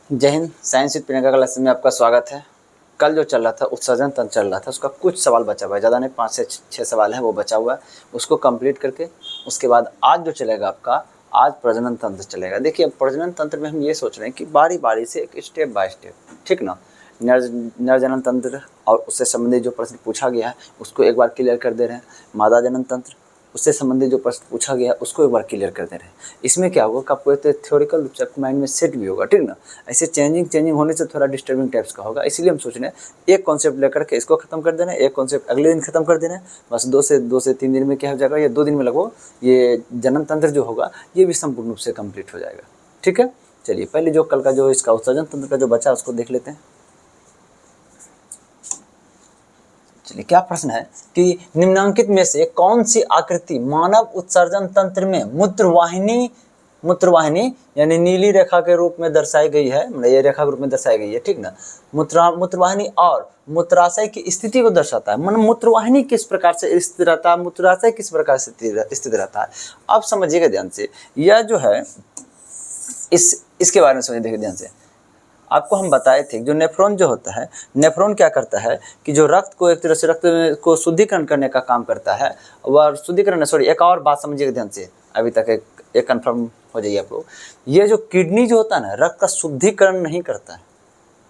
जय Hind. Science with Priyanka class में आपका स्वागत है। कल जो चल रहा था उत्सर्जन तंत्र चल रहा था, उसका कुछ सवाल बचा हुआ है, ज़्यादा नहीं, 5 से 6 सवाल है वो बचा हुआ है। उसको कंप्लीट करके उसके बाद आज जो चलेगा आपका, आज प्रजनन तंत्र चलेगा। देखिए अब प्रजनन तंत्र में हम ये सोच रहे हैं कि बारी बारी से एक स्टेप बाय स्टेप, ठीक ना, नर जनन तंत्र और उससे संबंधित जो प्रश्न पूछा गया है उसको एक बार क्लियर कर दे रहे हैं। मादा जनन तंत्र, उससे संबंधित जो प्रश्न पूछा गया है उसको एक बार क्लियर कर दे रहे हैं। इसमें क्या होगा कि आपको थ्योरिकल रूप से आपके माइंड में सेट भी होगा, ठीक ना। ऐसे चेंजिंग होने से थोड़ा डिस्टर्बिंग टाइप्स का होगा, इसीलिए हम सोच रहे हैं एक कॉन्सेप्ट लेकर के इसको खत्म कर देना है, एक कॉन्सेप्ट अगले दिन खत्म कर देना है। बस 2 से 3 दिन में क्या हो जाएगा, या 2 दिन में लगभग ये जनन तंत्र जो होगा ये भी संपूर्ण रूप से कंप्लीट हो जाएगा, ठीक है। चलिए पहले जो कल का जो इसका उत्सर्जन तंत्र का जो बचा उसको देख लेते हैं। चलिए क्या प्रश्न है कि निम्नांकित में से कौन सी आकृति मानव उत्सर्जन तंत्र में मूत्रवाहिनी यानी नीली रेखा के रूप में दर्शाई गई है, मतलब ये रेखा के रूप में दर्शाई गई है, ठीक ना। मूत्रवाहिनी और मूत्राशय की स्थिति को दर्शाता है। मतलब मूत्रवाहिनी किस प्रकार से स्थित रहता है, मूत्राशय किस प्रकार से स्थित रहता है। आप समझिएगा ध्यान से, यह जो है इसके बारे में समझिए, देखिए ध्यान से। आपको हम बताए थे जो नेफ्रॉन जो होता है, नेफ्रॉन क्या करता है कि जो रक्त को एक तरह से रक्त को शुद्धिकरण करने का काम करता है। वह शुद्धिकरण, सॉरी एक और बात समझिएगा ध्यान से, अभी तक एक कन्फर्म हो जाइए आप लोग। ये जो किडनी जो होता है ना, रक्त का शुद्धिकरण नहीं करता है।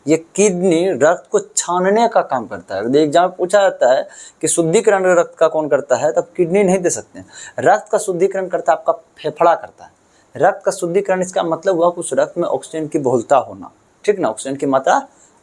ये किडनी रक्त को छानने का काम करता है। एग्जाम में पूछा जाता है कि शुद्धिकरण रक्त का कौन करता है, तब किडनी नहीं दे सकते। रक्त का शुद्धिकरण करता है आपका फेफड़ा करता है। रक्त का शुद्धिकरण इसका मतलब हुआ उस रक्त में ऑक्सीजन की बहुलता होना, ठीक ना, ऑक्सीजन की मात्रा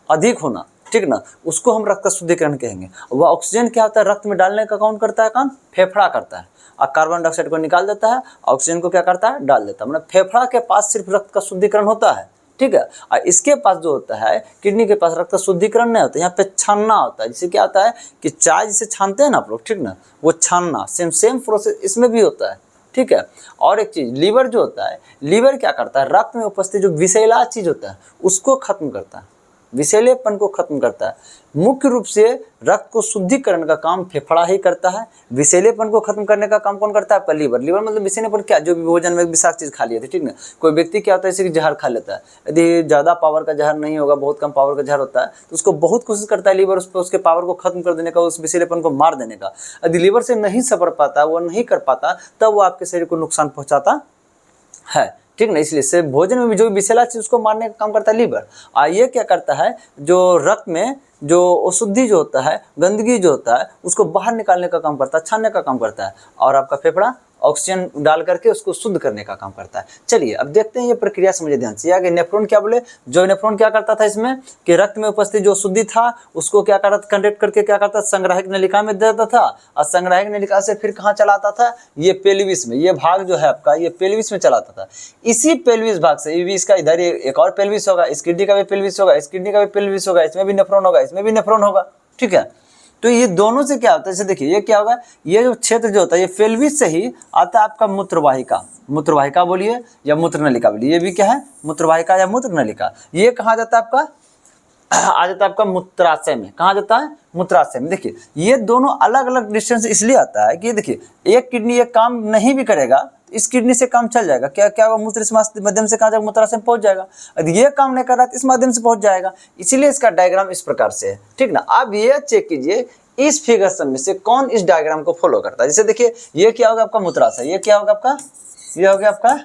अधिक होना, ठीक ना, उसको हम रक्त का शुद्धिकरण कहेंगे। वह ऑक्सीजन क्या होता है, रक्त में डालने का कौन करता है काम, फेफड़ा करता है। और कार्बन डाइऑक्साइड को निकाल देता है, ऑक्सीजन को क्या करता है, डाल देता है। मतलब फेफड़ा के पास सिर्फ रक्त का शुद्धिकरण होता है, ठीक है। और इसके पास जो होता है, किडनी के पास रक्त का शुद्धिकरण नहीं होता, यहाँ पे छानना होता है। जिससे क्या होता है कि चाय जिसे छानते हैं ना आप लोग, ठीक ना, वो छानना सेम प्रोसेस इसमें भी होता है, ठीक है। और एक चीज लीवर जो होता है, लीवर क्या करता है, रक्त में उपस्थित जो विषैला चीज होता है उसको खत्म करता है, विषैलेपन को खत्म करता है। मुख्य रूप से रक्त को शुद्धिकरण का काम फेफड़ा ही करता है। विषैलेपन को खत्म करने का काम कौन करता है, आपका लीवर। लीवर मतलब विषैलेपन क्या, जो भी भोजन में विषाक्त चीज खा लिया था, ठीक ना। कोई व्यक्ति क्या होता है, जैसे कि जहर खा लेता है, यदि ज्यादा पावर का जहर नहीं होगा, बहुत कम पावर का जहर होता है, तो उसको बहुत कोशिश करता है लीवर उस पर उसके पावर को खत्म कर देने का, उस विषैलेपन को मार देने का। यदि लीवर से नहीं सबर पाता, वो नहीं कर पाता, तब वो आपके शरीर को नुकसान पहुंचाता है, ठीक ना। इसलिए से भोजन में भी जो विषैला चीज उसको मारने का काम करता है लीवर। और ये क्या करता है, जो रक्त में जो अशुद्धि जो होता है, गंदगी जो होता है, उसको बाहर निकालने का काम करता है, छानने का काम करता है। और आपका फेफड़ा ऑक्सीजन डाल करके उसको शुद्ध करने का काम करता है। चलिए अब देखते हैं ये प्रक्रिया, समझिए ध्यान से। आगे नेफ्रॉन क्या बोले, जो नेफ्रॉन क्या करता था इसमें कि रक्त में उपस्थित जो शुद्धि था उसको क्या करता था, कंडक्ट करके क्या करता था, संग्राहक नलिका में देता था। और संग्राहक नलिका से फिर कहाँ चलाता था, ये पेल्विस में। ये भाग जो है आपका, ये पेल्विस में चलाता था। इसी पेल्विस भाग से ये भी इसका इधर एक और पेल्विस होगा, इस किडनी का भी पेल्विस होगा, इस किडनी का भी पेल्विस होगा, इसमें भी नेफ्रॉन होगा, इसमें भी नेफ्रॉन होगा, ठीक है। तो ये दोनों से क्या होता है, जैसे देखिए ये क्या होगा, ये जो क्षेत्र जो होता है ये पेल्विस से ही आता है आपका मूत्रवाहिका। मूत्रवाहिका बोलिए या मूत्रनलिका बोलिए, ये भी क्या है, मूत्रवाहिका या मूत्रनलिका। ये कहाँ जाता है आपका, आ जाता है आपका मूत्राशय में। कहाँ जाता है, मूत्राशय में। देखिए ये दोनों अलग अलग डिस्टेंस इसलिए आता है कि देखिए एक किडनी एक काम नहीं भी करेगा, इस किडनी से काम चल जाएगा। क्या क्या होगा, मूत्र इस माध्यम से कहाँ जाएगा, मूत्राशय में पहुंच जाएगा। यदि ये काम नहीं कर रहा तो इस माध्यम से पहुंच जाएगा। इसीलिए इसका डायग्राम इस प्रकार से है, ठीक ना। अब ये चेक कीजिए इस फिगर सब में से कौन इस डायग्राम को फॉलो करता है। जैसे देखिए ये क्या होगा आपका मूत्राशय, ये क्या होगा आपका, ये हो गया आपका,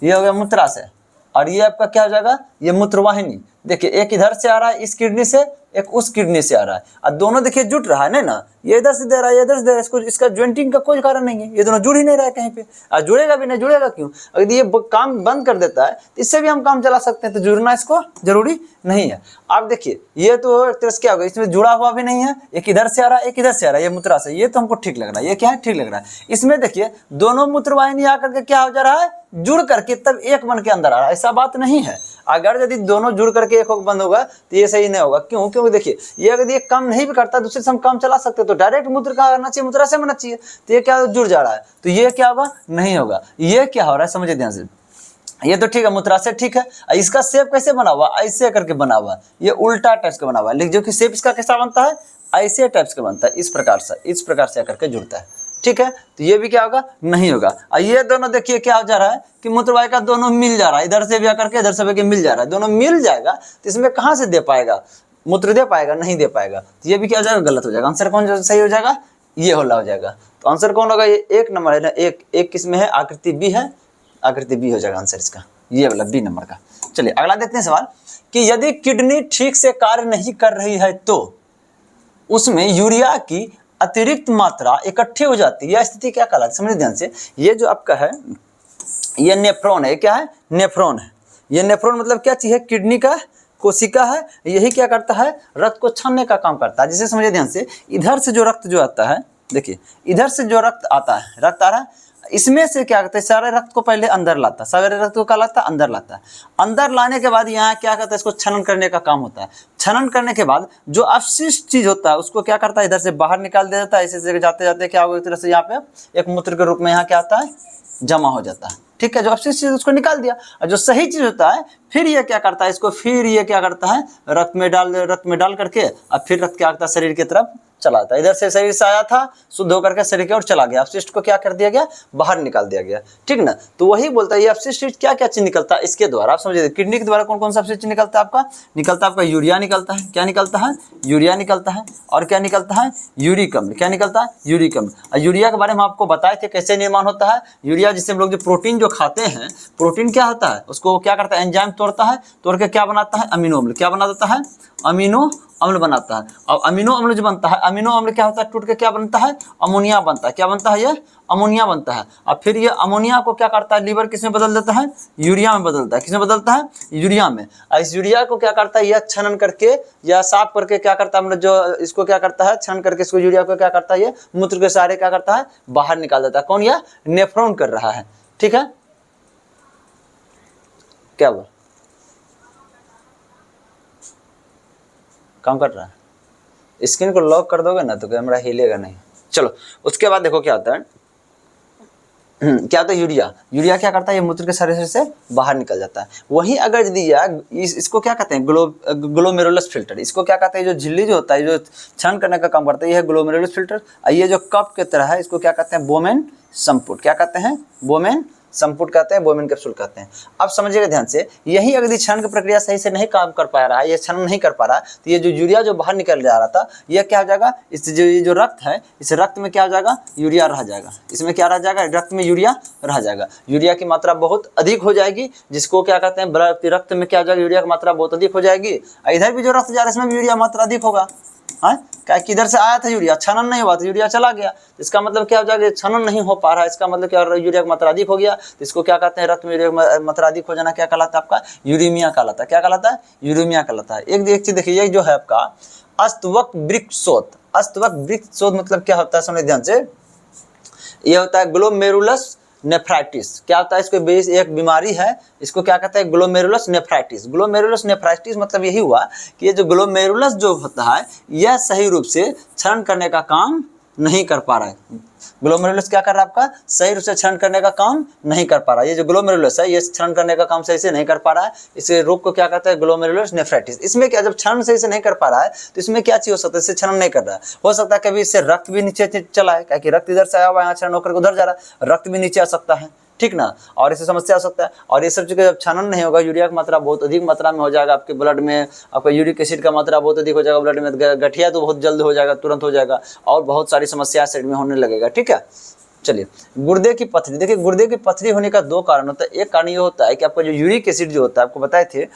ये हो गया मूत्राशय, और ये आपका क्या हो जाएगा, ये मूत्रवाहिनी। देखिए एक इधर से आ रहा है इस किडनी से, एक उस किडनी से आ रहा है, और दोनों देखिए जुट रहा है ना, ये इधर से दे रहा है, ये इधर से दे रहा है। इसको इसका ज्वाइंटिंग का कोई कारण नहीं है, ये दोनों जुड़ ही नहीं रहा है कहीं पे। और जुड़ेगा भी नहीं, जुड़ेगा क्यों, अगर ये काम बंद कर देता है तो इससे भी हम काम चला सकते हैं, तो जुड़ना इसको जरूरी नहीं है। आप देखिए ये तो एक तरह से क्या होगा, इसमें जुड़ा हुआ भी नहीं है, एक इधर से आ रहा है एक इधर से आ रहा है, ये मूत्राशय, ये तो हमको ठीक लग रहा है। ये क्या है, ठीक लग रहा है। इसमें देखिए दोनों मूत्रवाहिनी आकर के क्या हो जा रहा है, जुड़ करके तब एक मन के अंदर आ रहा है, ऐसा बात नहीं है। अगर यदि दोनों जुड़ करके एक बंद होगा तो ये सही नहीं होगा। क्यों, क्योंकि देखिए ये अगर ये काम नहीं भी करता, दूसरे से हम काम चला सकते, तो डायरेक्ट मूत्र कहाँ आना चाहिए, मूत्राशय में आना चाहिए। तो ये क्या जुड़ जा रहा है, तो ये क्या होगा, नहीं होगा। ये क्या हो रहा है, समझिए ध्यान से। ये तो ठीक है, मूत्राशय ठीक है, इसका शेप कैसे बना हुआ, ऐसे करके बना हुआ, ये उल्टा टाइप्स का बना हुआ है। जो कि शेप इसका कैसा बनता है, ऐसे टाइप्स का बनता है, इस प्रकार से करके जुड़ता है, ठीक है, तो ये भी क्या होगा, नहीं होगा। और ये दोनों देखिए क्या हो जा रहा है कि मूत्रवाहिका दोनों मिल जा रहा है, इधर से भी आकर के इधर से भी मिल जा रहा है, दोनों मिल जाएगा तो इसमें कहाँ से दे पाएगा, मूत्र दे पाएगा, नहीं दे पाएगा। तो ये भी क्या हो जाएगा, गलत हो जाएगा। आंसर कौन सही हो जाएगा, ये होला हो जाएगा। तो आंसर कौन होगा, ये 1 नंबर है ना, एक किसमें है, आकृति बी है, आकृति बी हो जाएगा आंसर इसका, ये वाला बी नंबर का। चलिए अगला देखते हैं सवाल कि यदि किडनी ठीक से कार्य नहीं कर रही है तो उसमें यूरिया की अतिरिक्त मात्रा इकट्ठी हो जाती है, यह स्थिति क्या कहलाती है, समझिए ध्यान से। ये जो आपका है ये नेफ्रॉन है, क्या है, नेफ्रॉन है। ये नेफ्रॉन मतलब क्या चीज है, किडनी का कोशिका है, यही क्या करता है, रक्त को छानने का काम करता है। जिसे समझिए ध्यान से, इधर से जो रक्त जो आता है, देखिए इधर से जो रक्त आता है, रक्त आ रहा है, इसमें से क्या करता है, सारे रक्त को पहले अंदर लाता है, सारे रक्त को क्या लाता है, अंदर लाता है। अंदर लाने के बाद यहाँ क्या करता है, इसको छनन करने का काम होता है। छनन करने के बाद जो अवशिष्ट चीज होता है उसको क्या करता है, इधर से बाहर निकाल दे देता है। ऐसे जाते जाते क्या होगा, एक तरह से यहाँ पे एक मूत्र के रूप में यहाँ क्या आता है, जमा हो जाता है। ठीक है, जो अवशिष्ट चीज उसको निकाल दिया, और जो सही चीज होता है फिर ये क्या करता है, इसको फिर ये क्या करता है, रक्त में डाल करके और फिर रक्त क्या करता है, शरीर की तरफ चला जाता है। इधर से शरीर से आया था, शुद्ध होकर के शरीर की ओर चला गया, अवशिष्ट को क्या कर दिया गया, बाहर निकाल दिया गया। ठीक ना, तो वही बोलता है ये अवशिष्ट क्या क्या चीज निकलता है इसके द्वारा, आप समझिए। किडनी के द्वारा कौन कौन सा अवशिष्ट निकलता है आपका, निकलता है आपका यूरिया निकलता है, क्या निकलता है, यूरिया निकलता है, और क्या निकलता है, यूरिक अम्ल, क्या निकलता है, यूरिक अम्ल। और यूरिया के बारे में आपको बताए थे कैसे निर्माण होता है यूरिया, जिससे हम लोग जो प्रोटीन जो खाते हैं, प्रोटीन क्या होता है, उसको क्या करता है, एंजाइम तोड़ता है, तोड़ के क्या बनाता है, अमीनो अम्ल, क्या बना देता है, अमीनो अम्ल बनाता है। और अमीनो अम्ल जो बनता है, अमीनो अम्ल क्या होता है, टूट के क्या बनता है, अमोनिया बनता है। क्या बनता है, ये अमोनिया बनता है। और फिर ये अमोनिया को क्या करता है, लीवर किसमें बदल देता है, यूरिया में बदलता है। किसमें बदलता है, यूरिया में। और इस यूरिया को क्या करता है, यह छनन करके या साफ करके क्या करता है, मतलब जो इसको क्या करता है, छन करके इसको यूरिया को क्या करता है, ये मूत्र के सहारे क्या करता है, बाहर निकाल देता है। कौन, यह नेफ्रॉन कर रहा है। ठीक है, क्या हुआ, काम कर रहा है, स्क्रीन को लॉक कर दोगे ना तो कैमरा हिलेगा नहीं। चलो उसके बाद देखो क्या होता है, क्या होता है, यूरिया क्या करता है, ये मूत्र के शरीर से बाहर निकल जाता है। वहीं अगर यदि इसको क्या कहते हैं, ग्लोमेरुलस फिल्टर, इसको क्या कहते हैं, जो झिल्ली जो होता है, जो छान करने का काम करता है, ये है ग्लोमेरुलस फिल्टर। ये जो कप की तरह है, इसको क्या कहते हैं, बोमेन संपुट, क्या कहते हैं, बोमेन संपुट कहते हैं, बोमेन कैप्सूल कहते हैं। अब समझिएगा ध्यान से, यही अगर छनन की प्रक्रिया सही से नहीं काम कर पा रहा है, ये छनन नहीं कर पा रहा, तो ये जो यूरिया जो बाहर निकल जा रहा था, ये क्या हो जाएगा, इस जो रक्त है, इस रक्त में क्या हो जाएगा, यूरिया रह जाएगा। इसमें क्या रह जाएगा, रक्त में यूरिया रह जाएगा। यूरिया की मात्रा बहुत अधिक हो जाएगी, जिसको क्या कहते हैं, रक्त में क्या हो जाएगा, यूरिया की मात्रा बहुत अधिक हो जाएगी। इधर भी जो रक्त जा रहा है इसमें भी यूरिया मात्रा अधिक होगा। हाँ, क्या किधर से आया था यूरिया, छनन नहीं हुआ तो यूरिया चला गया, इसका मतलब क्या हो जाएगा, छनन नहीं हो पा रहा है, इसका मतलब क्या, यूरिया की मात्रा अधिक हो गया, तो इसको क्या कहते हैं, रक्त में यूरिया की मात्रा अधिक हो जाना क्या कहलाता है, आपका यूरीमिया कहलाता है। क्या कहलाता है, यूरीमिया कहलाता है। एक चीज देखिए, ये जो है आपका अस्तवक वृक्कशोथ, अस्तवक वृक्कशोथ मतलब क्या होता है, समझ ध्यान से, ये होता है ग्लोमेरुलस नेफ्राइटिस। क्या होता है, इसको बेस एक बीमारी है, इसको क्या कहते हैं, ग्लोमेरुलस नेफ्राइटिस। ग्लोमेरुलस नेफ्राइटिस मतलब यही हुआ कि ये जो ग्लोमेरुलस जो होता है, यह सही रूप से क्षरण करने का काम नहीं कर पा रहा है। ग्लोमेरुलस क्या कर रहा है, आपका सही रूप से क्षरण करने का काम नहीं कर पा रहा है। ये जो ग्लोमेरुलस है, ये क्षरण करने का काम सही से नहीं कर पा रहा है। इस रोग को क्या कहते हैं, ग्लोमेरुलस नेफ्राइटिस। इसमें क्या, जब क्षरण सही से नहीं कर पा रहा है तो इसमें क्या चीज हो सकता है, इससे क्षरण नहीं कर रहा है, हो सकता है कभी इससे रक्त भी नीचे चला है, क्योंकि रक्त इधर से आया हुआ है, यहाँ क्षरण होकर उधर जा रहा है, रक्त भी नीचे आ सकता है। ठीक ना, और इससे समस्या हो सकता है। और ये सब चीज़ जब छानन नहीं होगा, यूरिया की मात्रा बहुत अधिक मात्रा में हो जाएगा, आपके ब्लड में आपका यूरिक एसिड का मात्रा बहुत अधिक हो जाएगा ब्लड में, गठिया तो बहुत जल्द हो जाएगा, तुरंत हो जाएगा, और बहुत सारी समस्या शरीर में होने लगेगा। ठीक है, चलिए गुर्दे की पथरी, देखिए गुर्दे की पथरी होने का 2 कारण होता है। एक कारण ये होता है कि आपका जो यूरिक एसिड जो होता है, आपको बताए थे,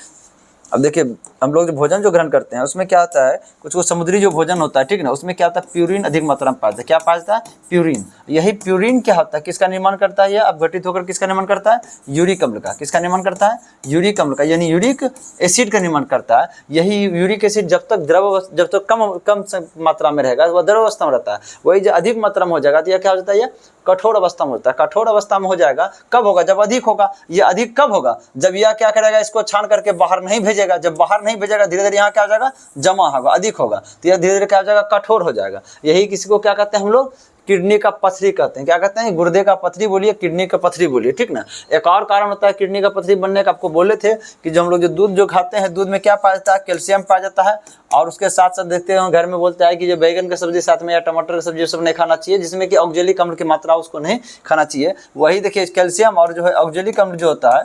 अब देखिए हम लोग जो भोजन जो ग्रहण करते हैं उसमें क्या होता है, कुछ समुद्री जो भोजन होता है, ठीक ना, उसमें क्या होता है, प्यूरिन अधिक मात्रा में पाता है। क्या पाता है, प्यूरिन। यही प्यूरिन क्या होता है, किसका निर्माण करता है, यह अपघटित होकर किसका निर्माण करता है, यूरिक अम्ल का। किसका निर्माण करता है, यूरिक अम्ल का, यानी यूरिक एसिड का निर्माण करता है। यही यूरिक एसिड जब तक कम मात्रा में रहेगा वह द्रव अवस्था में रहता है, वही जो अधिक मात्रा में हो जाएगा तो यह क्या हो जाता है, यह कठोर अवस्था में होता है। कठोर अवस्था में हो जाएगा कब होगा, जब अधिक होगा। ये अधिक कब होगा, जब यह क्या करेगा, इसको छान करके बाहर नहीं भेजेगा। जब बाहर नहीं भेजेगा, धीरे धीरे यहाँ क्या हो जाएगा, जमा होगा, अधिक होगा, तो यह धीरे धीरे क्या हो जाएगा, कठोर हो जाएगा। यही किसी को क्या कहते हैं हम लोग, किडनी का पथरी कहते हैं। क्या कहते हैं? गुर्दे का पथरी बोलिए, किडनी का पथरी बोलिए, ठीक ना। एक और कारण होता है किडनी का पथरी बनने का, आपको बोले थे कि जो हम लोग जो दूध जो खाते हैं, दूध में क्या पाया जाता है? कैल्शियम पाया जाता है। और उसके साथ साथ देखते हैं घर में बोलते हैं कि जो बैगन की सब्जी साथ में या टमाटर की सब्जी सब नहीं खाना चाहिए, जिसमें कि ऑक्जेलिक अम्ल की मात्रा उसको नहीं खाना चाहिए। वही देखिए कैल्शियम और जो है ऑक्जेलिक अम्ल जो होता है,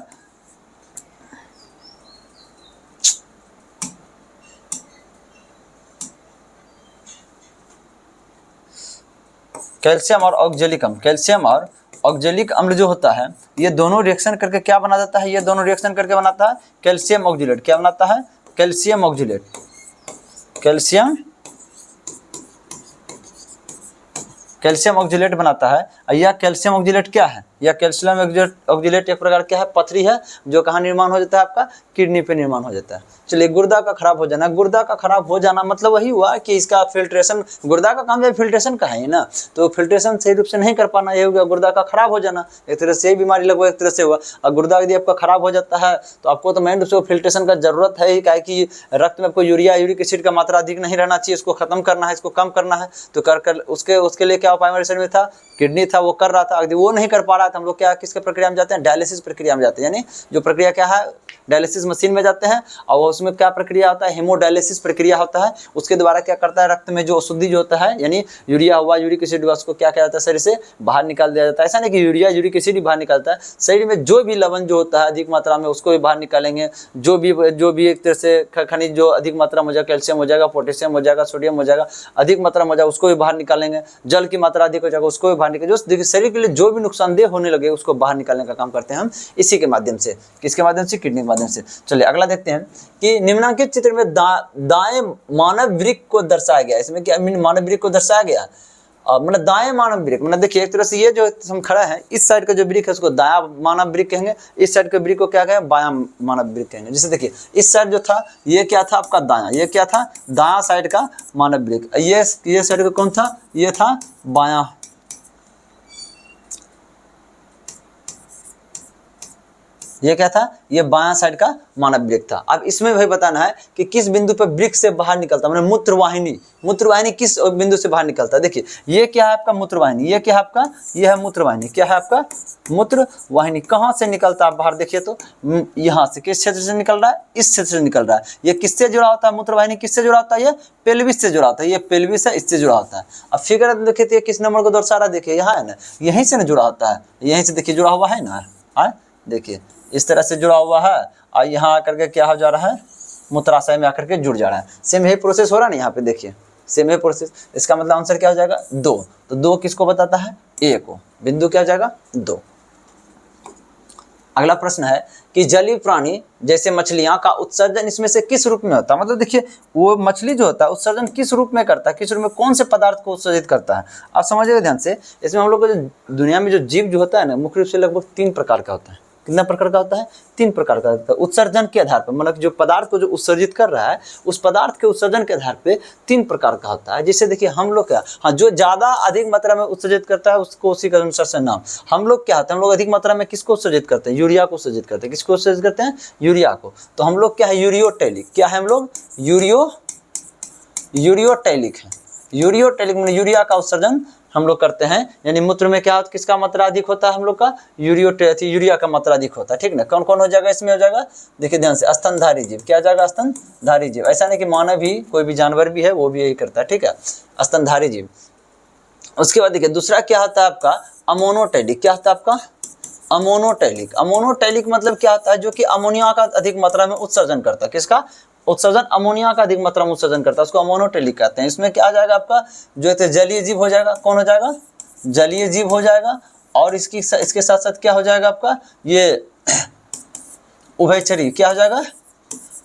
कैल्शियम और ऑक्जेलिक अम्ल, कैल्शियम और ऑक्जेलिक अम्ल जो होता है, ये दोनों रिएक्शन करके क्या बना जाता है? ये दोनों रिएक्शन करके बनाता है कैल्शियम ऑक्जेलेट। क्या बनाता है? Calcium oxalate. कैल्शियम ऑक्जेलेट बनाता है। यह कैल्शियम ऑक्जेलेट क्या है? यह कैल्शियम ऑक्जेलेट एक प्रकार क्या है? पथरी है, जो कहाँ निर्माण हो जाता है? आपका किडनी पे निर्माण हो जाता है। चलिए, गुर्दा का खराब हो जाना। गुर्दा का खराब हो जाना मतलब वही हुआ कि इसका फिल्ट्रेशन, गुर्दा का काम है फिल्ट्रेशन का है ना, तो फिल्ट्रेशन सही रूप से नहीं कर पाना, ये हो गया गुर्दा का खराब हो जाना। एक तरह से बीमारी लगभग एक तरह से हुआ। और गुर्दा यदि आपका खराब हो जाता है तो आपको तो मेन रूप से फिल्ट्रेशन का जरूरत है ही, कि रक्त में आपको यूरिक एसिड का मात्रा अधिक नहीं रहना चाहिए, इसको खत्म करना है, इसको कम करना है। तो कर उसके लिए क्या उपाय हमारे शरीर में था? किडनी था, वो कर रहा था। यदि वो नहीं कर पा रहा था, हम लोग क्या किसके प्रक्रिया में जाते हैं? डायलिसिस प्रक्रिया में जाते हैं। यानी जो प्रक्रिया क्या है? डायलिसिस मशीन में जाते हैं, और उसमें क्या प्रक्रिया होता है? हेमोडायलिसिस प्रक्रिया होता है। उसके द्वारा क्या करता है? रक्त में जो अशुद्धि जो होता है, यानी यूरिया हुआ, यूरिक एसिड हुआ, उसको क्या किया जाता है? शरीर से बाहर निकाल दिया जाता है। ऐसा नहीं कि यूरिक एसिड ही बाहर निकालता है, शरीर में जो भी लवण जो होता है अधिक मात्रा में, उसको भी बाहर निकालेंगे। जो भी एक तरह से खनिज जो अधिक मात्रा में हो जाएगा, कैल्शियम हो जाएगा, पोटेशियम हो जाएगा, सोडियम हो जाएगा, अधिक मात्रा में हो जाएगा, उसको भी बाहर निकालेंगे। जल की मात्रा अधिक हो जाएगा, उसको भी बाहर निकालेंगे। जो देखिए शरीर के लिए जो भी नुकसानदेह होने लगे उसको बाहर निकालने का काम करते हैं हम इसी के माध्यम से। किसके माध्यम से? किडनी के माध्यम से। चलिए अगला देखते हैं कि निम्नलिखित चित्र में दाएं मानव वृक्क को दर्शाया गया। इसमें क्या मानव वृक्क को दर्शाया गया? मतलब दाएं मानव वृक्क, मतलब देखिए एक तरह से ये जो हम खड़ा है, इस साइड का जो वृक्क है उसको दायां मानव वृक्क कहेंगे, इस साइड के वृक्क को क्या कहेंगे? बायां मानव वृक्क कहेंगे। जैसे देखिए इस साइड जो था ये क्या था? आपका दायां। ये क्या था? दायां साइड का मानव वृक्क। ये साइड का कौन था? ये था बायां। ये क्या था? ये बायां साइड का मानव वृक्क था। अब इसमें भाई बताना है कि किस बिंदु पर वृक्क से बाहर निकलता है, मतलब मूत्रवाहिनी किस बिंदु से बाहर निकलता है। देखिए ये क्या है? आपका मूत्रवाहिनी। ये क्या है आपका? ये है मूत्रवाहिनी। क्या है आपका? मूत्रवाहिनी। कहाँ से निकलता है बाहर? देखिए तो यहाँ से। किस क्षेत्र से निकल रहा है? इस क्षेत्र से निकल रहा है। ये किससे जुड़ा होता है? मूत्रवाहिनी किससे जुड़ा होता है? ये पेल्विस से जुड़ा होता है। ये पेल्विस है, इससे जुड़ा होता है। अब फिगर देखिए तो ये किस नंबर को दर्शा रहा है? देखिए यहाँ है ना, यहीं से ना जुड़ा होता है, यहीं से देखिए जुड़ा हुआ है ना। देखिए इस तरह से जुड़ा हुआ है, और यहाँ आकर के क्या हो जा रहा है? मूत्राशय में आकर के जुड़ जा रहा है। सेम यही प्रोसेस हो रहा है ना यहाँ पे, देखिए सेम यही प्रोसेस। इसका मतलब आंसर क्या हो जाएगा? 2। तो 2 किसको बताता है? ए को। बिंदु क्या हो जाएगा? 2। अगला प्रश्न है कि जलीय प्राणी जैसे मछलियां का उत्सर्जन इसमें से किस रूप में होता है? मतलब देखिए वो मछली जो होता है उत्सर्जन किस रूप में करता है, किस रूप में, कौन से पदार्थ को उत्सर्जित करता है? आप समझिएगा ध्यान से। इसमें हम लोग को जो दुनिया में जो जीव जो होता है ना, मुख्य रूप से लगभग 3 प्रकार का होता है। कितना प्रकार का होता है? 3 प्रकार का होता है। उत्सर्जन के आधार पर, मतलब जो पदार्थ को जो उत्सर्जित कर रहा है उस पदार्थ के उत्सर्जन के आधार पे 3 प्रकार का होता है। जैसे देखिए हम लोग क्या, हाँ, जो ज्यादा अधिक मात्रा में उत्सर्जित करता है उसको उसी के अनुसार से नाम। हम लोग क्या होता है? हम लोग अधिक मात्रा में किसको उत्सर्जित करते हैं? यूरिया को उत्सर्जित करते हैं। किसको उत्सर्जित करते हैं? यूरिया को। तो हम लोग क्या है? यूरियोटैलिक। क्या है हम लोग? यूरियोटैलिक है। यूरियोटैलिक मतलब यूरिया का उत्सर्जन हम लोग करते हैं। यानी मूत्र में क्या होता है? किसका मात्रा अधिक होता है? हम लोग का यूरिया का मात्रा अधिक होता है, ठीक ना। कौन कौन हो जाएगा इसमें? हो जाएगा देखिए ध्यान से, स्तनधारी जीव। क्या जाएगा? स्तनधारी जीव। ऐसा नहीं कि मानव ही, कोई भी जानवर भी है वो भी यही करता है, ठीक है, स्तनधारी जीव। उसके बाद देखिए दूसरा क्या होता है आपका? अमोनोटैलिक। क्या होता है आपका? अमोनोटैलिक। अमोनोटैलिक मतलब क्या होता है? जो कि अमोनिया का अधिक मात्रा में उत्सर्जन करता है। किसका उत्सर्जन? अमोनिया का अधिक मात्रा में उत्सर्जन करता है, उसको अमोनोटैलिक कहते हैं। इसमें क्या आ जाएगा आपका? जो जलीय जीव हो जाएगा। कौन हो जाएगा? जलीय जीव हो जाएगा। और इसके साथ साथ क्या हो जाएगा आपका? ये उभयचरी। क्या हो जाएगा?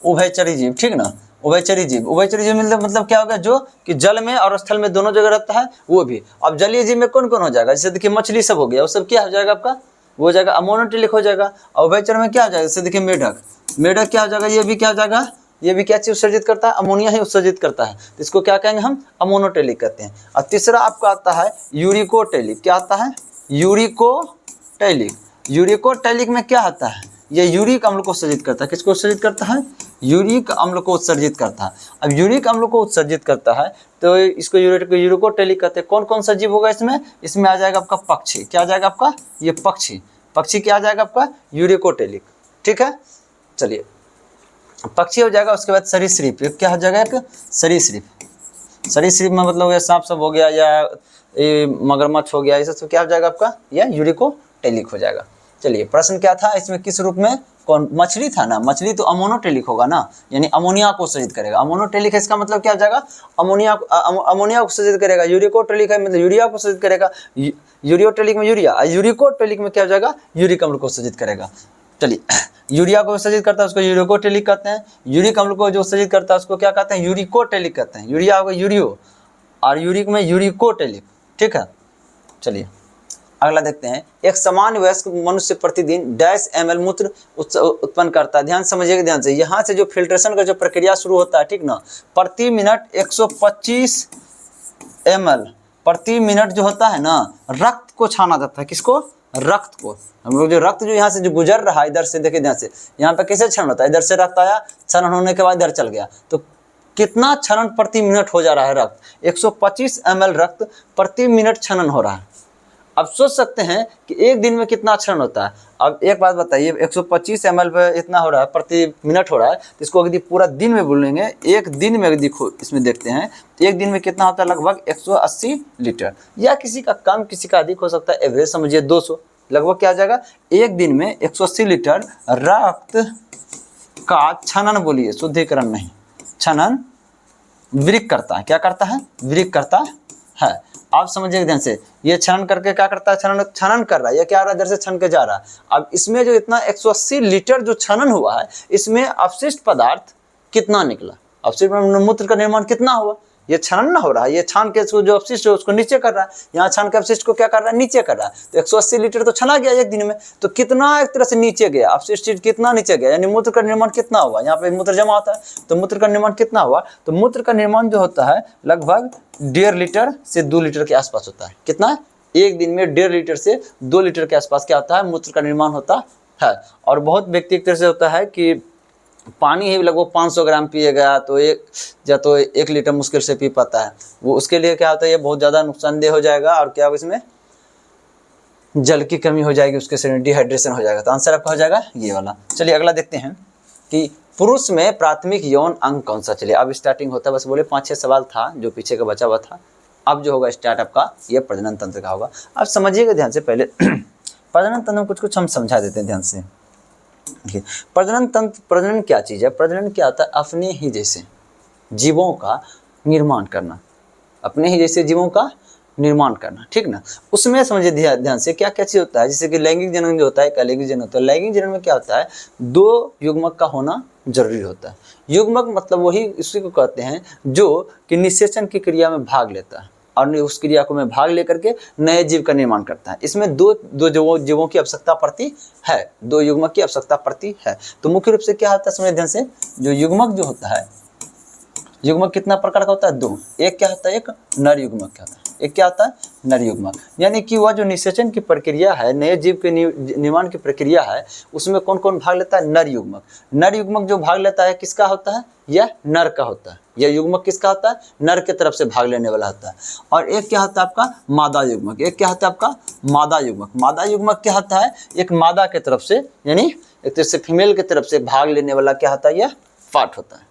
उभयचरी जीव, ठीक ना। उभयचरी जीव। उभयचरी जीव मतलब क्या होगा? जो कि जल में और स्थल में दोनों जगह रहता है, वो भी। अब जलीय जीव में कौन कौन हो जाएगा? जैसे देखिए मछली सब हो गया, वो सब क्या हो जाएगा आपका? वो हो जाएगा अमोनोटैलिक हो जाएगा। और उभयचर में क्या हो जाएगा? जैसे देखिए मेढक। मेढक क्या हो जाएगा? ये भी क्या हो जाएगा? ये भी क्या चीज उत्सर्जित करता है? अमोनिया ही उत्सर्जित करता है। तो इसको क्या कहेंगे हम? अमोनोटैलिक कहते हैं। और तीसरा आपका आता है यूरिकोटैलिक। क्या आता है? यूरिकोटैलिक। यूरिकोटैलिक में क्या आता है? ये यूरिक अम्ल को उत्सर्जित करता है। किसको उत्सर्जित करता है? यूरिक अम्ल को उत्सर्जित करता है। अब यूरिक अम्ल को उत्सर्जित करता है तो इसको यूरिकोटेलिक कहते हैं। कौन कौन सा जीव होगा इसमें? इसमें आ जाएगा आपका पक्षी। क्या आ जाएगा आपका? ये पक्षी। पक्षी क्या आ जाएगा आपका? यूरिकोटेलिक। ठीक है, चलिए पक्षी हो जाएगा। उसके बाद सरीसृप, क्या हो जाएगा? एक सरीसृप। सरीसृप में मतलब ये सांप सब हो गया या मगरमच्छ हो गया, ये सब क्या हो जाएगा आपका? यह यूरिकोटेलिक हो जाएगा। चलिए प्रश्न क्या था इसमें? किस रूप में? कौन? मछली था ना, मछली तो अमोनोटेलिक होगा ना, यानी अमोनिया को उत्सर्जित करेगा। अमोनोटेलिक है, इसका मतलब क्या हो जाएगा? अमोनिया को उत्सर्जित करेगा। यूरिकोटेलिक है मतलब यूरिया को उत्सर्जित करेगा। यूरियोटेलिक में यूरिया, यूरिकोटेलिक में क्या हो जाएगा? यूरिक अम्ल को उत्सर्जित करेगा। चलिए यूरिया को उत्सर्जित करता है उसको यूरिकोटेलिक कहते हैं। यूरिक अम्ल को जो उत्सर्जित करता है उसको क्या कहते हैं? यूरिकोटेलिक कहते हैं। यूरिया होगा यूरियो और यूरिक में यूरिकोटेलिक। ठीक है, चलिए अगला देखते हैं। एक सामान्य वयस्क मनुष्य प्रतिदिन डैश ml मूत्र उत्पन्न करता है। ध्यान समझिएगा ध्यान से। यहाँ से जो फिल्ट्रेशन का जो प्रक्रिया शुरू होता है, ठीक ना, प्रति मिनट 125 ml प्रति मिनट जो होता है ना, रक्त को छाना जाता है। किसको? रक्त को। हम लोग जो रक्त जो यहाँ से जो गुजर रहा है, इधर से देखिए ध्यान से, यहाँ पे कैसे क्षरण होता है? इधर से रक्त आया, क्षरण होने के बाद इधर चल गया, तो कितना क्षरण प्रति मिनट हो जा रहा है? रक्त 125 ml रक्त प्रति मिनट क्षरण हो रहा है। अब सोच सकते हैं कि एक दिन में कितना क्षरण होता है। अब एक बात बताइए, 125 ml पे इतना हो रहा है, प्रति मिनट हो रहा है, तो इसको यदि पूरा दिन में बोलेंगे, एक दिन में देखो इसमें देखते हैं तो एक दिन में कितना होता है? लगभग 180 लीटर, या किसी का कम किसी का अधिक हो सकता है। एवरेज समझिए 200, लगभग क्या आ जाएगा? एक दिन में 180 लीटर रक्त का क्षरण, बोलिए शुद्धिकरण नहीं, क्षरण वृक्क करता है। क्या करता है? वृक्क करता है। आप समझिए ध्यान से, ये क्षरण करके क्या करता है? क्षरण कर रहा है, ये क्या आ रहा है? इधर से क्षरण के जा रहा है। अब इसमें जो इतना 180 लीटर जो क्षरण हुआ है, इसमें अपशिष्ट पदार्थ कितना निकला? अपशिष्ट मूत्र का निर्माण कितना हुआ? ये क्षरण ना हो रहा है, ये छान के जो अपशिष्ट है उसको नीचे कर रहा है। यहाँ छान के अपशिष्ट को क्या कर रहा है? नीचे कर रहा है। तो 180 लीटर तो छना गया एक दिन में, तो कितना एक तरह से नीचे गया? अपशिष्ट कितना नीचे गया? यानी मूत्र का निर्माण कितना हुआ? यहाँ पे मूत्र जमा होता है, तो मूत्र का निर्माण कितना हुआ? तो मूत्र का निर्माण जो होता है लगभग 1.5 लीटर से 2 लीटर के आसपास होता है। कितना? एक दिन में 1.5 लीटर से 2 लीटर के आसपास क्या होता है? मूत्र का निर्माण होता है। और बहुत व्यक्ति एक तरह से होता है कि पानी ही लगभग 500 ग्राम पिएगा तो 1 लीटर मुश्किल से पी पाता है। वो उसके लिए क्या होता है? ये बहुत ज़्यादा नुकसानदेह हो जाएगा, और क्या होगा? इसमें जल की कमी हो जाएगी, उसके शरीर डिहाइड्रेशन हो जाएगा। तो आंसर आपका हो जाएगा ये वाला। चलिए अगला देखते हैं कि पुरुष में प्राथमिक यौन अंग कौन सा? चलिए अब स्टार्टिंग होता है, बस बोले 5-6 सवाल था जो पीछे का बचा हुआ था। अब जो होगा स्टार्ट आपका ये प्रजनन तंत्र का होगा। अब समझिएगा ध्यान से, पहले प्रजनन तंत्र में कुछ हम समझा देते हैं ध्यान से। प्रजनन तंत्र, प्रजनन क्या चीज़ है? प्रजनन क्या होता है? अपने ही जैसे जीवों का निर्माण करना, अपने ही जैसे जीवों का निर्माण करना, ठीक ना। उसमें समझिए ध्यान से क्या क्या चीज़ होता है। जैसे कि लैंगिक जनन जो होता है, अलैंगिक जनन होता है। लैंगिक जनन में क्या होता है? 2 युग्मक का होना जरूरी होता है। युग्मक मतलब वही इसी को कहते हैं जो कि निषेचन की क्रिया में भाग लेता है और उस क्रिया को में भाग लेकर के नए जीव का निर्माण करता है। इसमें दो जीवों की आवश्यकता पड़ती है, 2 युग्मक की आवश्यकता पड़ती है। तो मुख्य रूप से क्या होता है? समझिए ध्यान से, जो युग्मक जो होता है, युग्मक कितना प्रकार का होता है? 2। एक क्या होता है? एक नर युग्मक क्या होता है? एक क्या होता है? नर युग्मक। यानी कि वह जो निषेचन की प्रक्रिया है, नए जीव के निर्माण की प्रक्रिया है, उसमें कौन कौन भाग लेता है? नर युग्मक। नर युग्मक जो भाग लेता है किसका होता है? यह नर का होता है। यह युग्मक किसका होता है? नर के तरफ से भाग लेने वाला होता है। और एक क्या होता है आपका? मादा युग्मक। एक क्या होता है आपका? मादा युग्मक। मादा युग्मक क्या होता है? एक मादा के तरफ से, यानी एक तरह से फीमेल के तरफ से भाग लेने वाला क्या होता है? यह पार्ट होता है।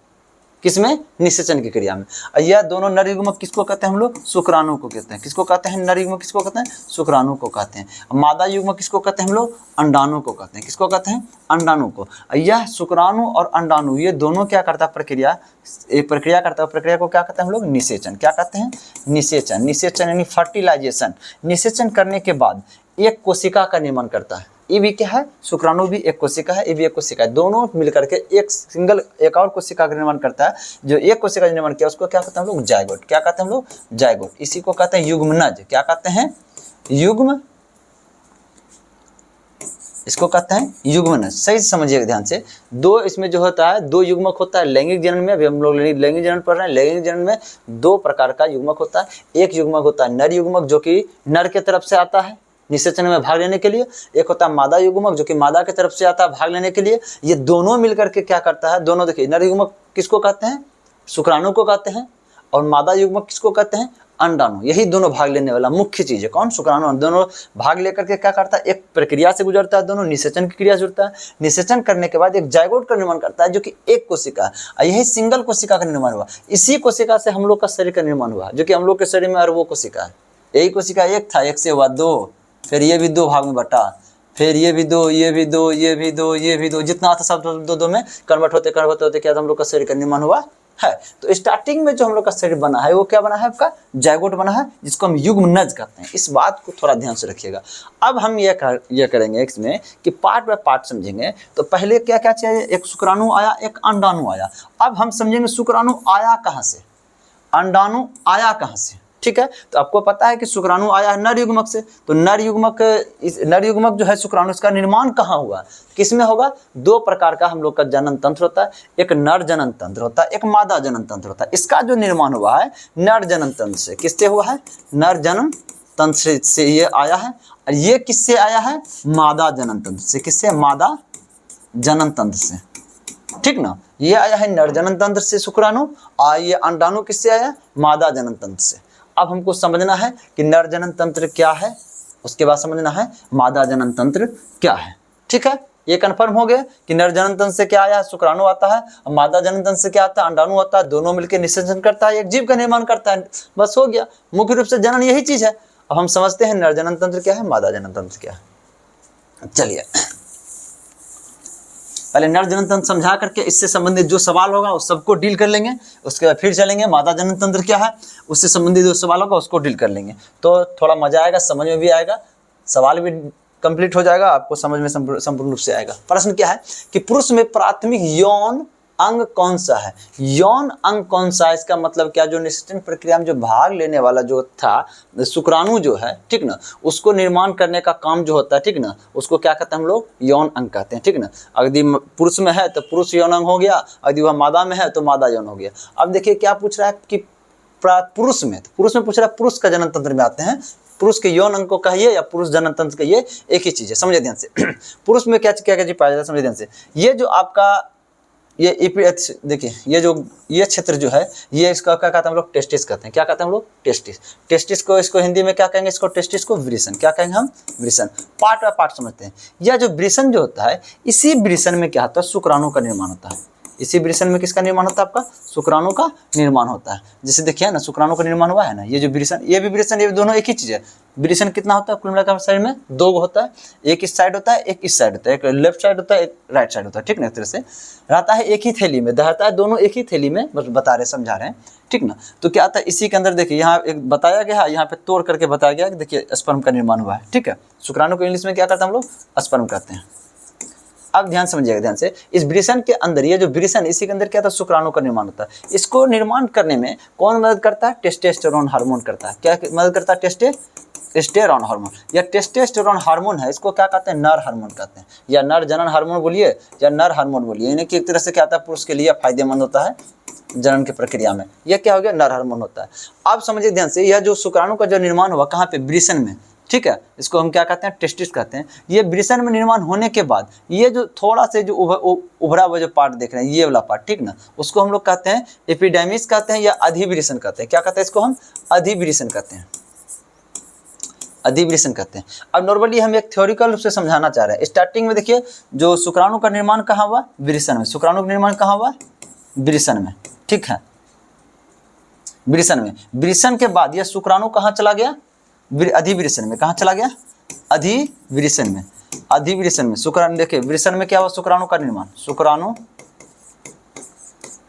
किसमें? निषेचन की क्रिया में। और यह दोनों नर युग्मक किसको कहते हैं हम लोग? शुक्राणु को कहते हैं। किसको कहते हैं? नर युग्मक किसको कहते हैं? शुक्राणु को कहते हैं। मादा युग्मक किसको कहते हैं हम लोग? अंडाणु को कहते हैं। किसको कहते हैं? अंडाणु को। यह शुक्राणु और अंडाणु ये दोनों क्या करता है? प्रक्रिया, एक प्रक्रिया करता है। प्रक्रिया को क्या कहते हैं हम लोग? निषेचन। क्या कहते हैं? निषेचन। निषेचन यानी फर्टिलाइजेशन। निषेचन करने के बाद एक कोशिका का निर्माण करता है। ये भी क्या है? शुक्राणु भी एक कोशिका है, ये भी एक कोशिका है। दोनों मिलकर के एक और कोशिका का निर्माण करता है। जो एक कोशिका का निर्माण किया उसको क्या कहते हैं हम लोग? जायगोट। क्या कहते हैं हम लोग? जायगोट। इसी को कहते हैं युग्मनज। क्या कहते हैं? युग्म, इसको कहते हैं युग्मनज। सही समझिएगा ध्यान से। 2 इसमें जो होता है, 2 युग्मक होता है लैंगिक जनन में। अभी हम लोग लैंगिक जनन पढ़ रहे हैं। लैंगिक जनन में 2 प्रकार का युग्मक होता है। एक युग्मक होता है नर युग्मक, जो कि नर के तरफ से आता है, निषेचन में भाग लेने के लिए, एक होता है मादा युग्मक जो कि मादा की तरफ से आता है भाग लेने के लिए। ये दोनों मिलकर के क्या करता है, दोनों देखिए, नर युग्मक किसको कहते हैं, शुक्राणु को कहते हैं, और मादा युग्मक किसको कहते हैं, अंडाणु। यही दोनों भाग लेने वाला मुख्य चीज है, कौन, शुक्राणु। दोनों भाग लेकर के क्या करता है, एक प्रक्रिया से गुजरता है, दोनों निषेचन की क्रिया जुड़ता है। निषेचन करने के बाद एक जायगोट का निर्माण करता है जो कि एक कोशिका है, यही सिंगल कोशिका का निर्माण हुआ। इसी कोशिका से हम लोग का शरीर का निर्माण हुआ, जो कि हम लोग के शरीर में अरबों कोशिका है। यही कोशिका एक था, एक से हुआ दो, फिर ये भी दो भाग में बटा, फिर ये भी दो, ये भी दो, ये भी दो, ये भी दो, जितना था सब दो दो में कन्वर्ट होते क्या हम लोग का शरीर का निर्माण हुआ है। तो स्टार्टिंग में जो हम लोग का शरीर बना है वो क्या बना है, आपका जायगोट बना है, जिसको हम युग्मनज कहते हैं। इस बात को थोड़ा ध्यान से रखिएगा। अब हम ये करेंगे इसमें कि पार्ट बाय पार्ट समझेंगे। तो पहले क्या क्या चाहिए, एक शुक्राणु आया, एक अंडाणु आया। अब हम समझेंगे शुक्राणु आया कहाँ से, अंडाणु आया कहाँ से, ठीक है। तो आपको पता है कि शुक्राणु आया है नर युग्मक से, तो नर युग्मक जो है शुक्राणु, इसका निर्माण कहाँ हुआ, किसमें होगा। दो प्रकार का हम लोग का जनन तंत्र होता है, एक नर जनन तंत्र होता है, एक मादा जनन तंत्र होता है। इसका जो निर्माण हुआ है नर जनन तंत्र से, किससे हुआ है, नर जनन तंत्र से ये आया है। और ये किससे आया है, मादा जनन तंत्र से, किससे, मादा जनन तंत्र से, ठीक ना। ये आया है नर जनन तंत्र से शुक्राणु, और ये अंडाणु किससे आया, मादा जनन तंत्र से। अब हमको समझना है कि नर जनन तंत्र क्या है, उसके बाद समझना है मादा जनन तंत्र क्या है, ठीक है। ये कंफर्म हो गया कि नर जनन तंत्र से क्या आया, शुक्राणु आता है, और मादा जनन तंत्र से क्या आता है, अंडाणु आता है। दोनों मिलकर निषेचन करता है, एक जीव का निर्माण करता है, बस हो गया। मुख्य रूप से जनन यही चीज है। अब हम समझते हैं नर जनन तंत्र क्या है, मादा जनन तंत्र क्या है। चलिए पहले नर जनन तंत्र समझा करके इससे संबंधित जो सवाल होगा उस सबको डील कर लेंगे। उसके बाद फिर चलेंगे मादा जनन तंत्र क्या है, उससे संबंधित जो सवाल होगा उसको डील कर लेंगे। तो थोड़ा मजा आएगा, समझ में भी आएगा, सवाल भी कंप्लीट हो जाएगा, आपको समझ में संपूर्ण रूप से आएगा। प्रश्न क्या है कि पुरुष में प्राथमिक यौन अंग कौन सा है, यौन अंग कौन सा है, इसका मतलब क्या, जो निषेचन प्रक्रिया में जो भाग लेने वाला जो था शुक्राणु जो है, ठीक ना, उसको निर्माण करने का काम जो होता है, ठीक ना, उसको क्या कहते हैं हम लोग, यौन अंग कहते हैं, ठीक ना। यदि पुरुष में है तो पुरुष यौन अंग हो गया, यदि वह मादा में है तो मादा यौन हो गया। अब देखिए क्या पूछ रहा है कि पुरुष में पूछ रहा है, पुरुष का जनन तंत्र में आते हैं, पुरुष के यौन अंग को कहिए या पुरुष जनन तंत्र कहिए, एक ही चीज है, समझे ध्यान से। पुरुष में क्या क्या चीज पाया जाता है, समझे ध्यान से। ये जो आपका ये देखिए, ये क्षेत्र जो है, ये इसका क्या कहते हैं हम लोग, टेस्टिस कहते हैं। क्या कहते हैं हम लोग, टेस्टिस को, इसको हिंदी में क्या कहेंगे, इसको टेस्टिस को वृषण, क्या कहेंगे हम, वृषण। पार्ट बाय पार्ट समझते हैं। यह जो वृषण जो होता है, इसी वृषण में क्या होता है, शुक्राणु का निर्माण होता है। इसी वृषण में किसका निर्माण होता है, आपका शुक्राणु का निर्माण होता है। जैसे देखिए ना, शुक्राणु का निर्माण हुआ है ना, ये जो वृषण, ये भी वृषण, ये दोनों एक ही चीज है। वृषण कितना होता है कुल मिलाकर शरीर में, दो होता है, एक इस साइड होता है, एक इस साइड होता है, एक लेफ्ट साइड होता है, एक राइट साइड होता है, ठीक ना। एक तरह से रहता है एक ही थैली में, रहता है दोनों एक ही थैली में, बस बता रहे, समझा रहे हैं, ठीक ना। तो क्या आता है इसी के अंदर, देखिए यहाँ एक बताया गया है, यहाँ पे तोड़ करके बताया गया कि देखिए स्पर्म का निर्माण हुआ है, ठीक है। शुक्राणु को इंग्लिश में क्या करते हैं हम लोग, स्पर्म कहते हैं। अब ध्यान समझिएगा ध्यान से, इस वृषण के अंदर, ये जो वृषण, इसी के अंदर क्या था, शुक्राणु का निर्माण होता है। इसको निर्माण करने में कौन मदद करता है, टेस्टोस्टेरोन हार्मोन करता है। क्या मदद करता है, टेस्टोस्टेरोन हार्मोन। या टेस्टोस्टेरोन हार्मोन है, इसको क्या कहते हैं, नर हार्मोन कहते हैं, या नर जनन हार्मोन बोलिए या नर हार्मोन बोलिए। यानी कि एक तरह से क्या आता है, पुरुष के लिए फायदेमंद होता है जनन की प्रक्रिया में। यह क्या हो गया, नर हार्मोन होता है। आप समझिए ध्यान से, यह जो शुक्राणु का जो निर्माण हुआ कहाँ पे, वृषण में, ठीक है। इसको हम क्या कहते हैं, टेस्टिस कहते हैं। ये वृषण में निर्माण होने के बाद ये जो थोड़ा से जो उभरा हुआ जो पार्ट देख रहे हैं, ये वाला पार्ट, ठीक ना, उसको हम लोग कहते हैं एपिडेमिस कहते हैं या अधिवृषण कहते हैं। क्या कहते हैं इसको, हम अधिवृषण कहते हैं, अधिवृषण कहते हैं। अब नॉर्मली हम एक थ्योरिकल रूप से समझाना चाह रहे हैं। स्टार्टिंग में देखिए, जो शुक्राणु का निर्माण कहाँ हुआ, वृषण में। शुक्राणु का निर्माण कहाँ हुआ, वृषण में, ठीक है, वृषण में। वृषण के बाद यह शुक्राणु कहाँ चला गया, अधिवृषण में। कहाँ चला गया, अधिवृषण में। अधिवृषण में शुक्राणु, देखिए वृषण में क्या हुआ, शुक्राणु का निर्माण, शुक्राणु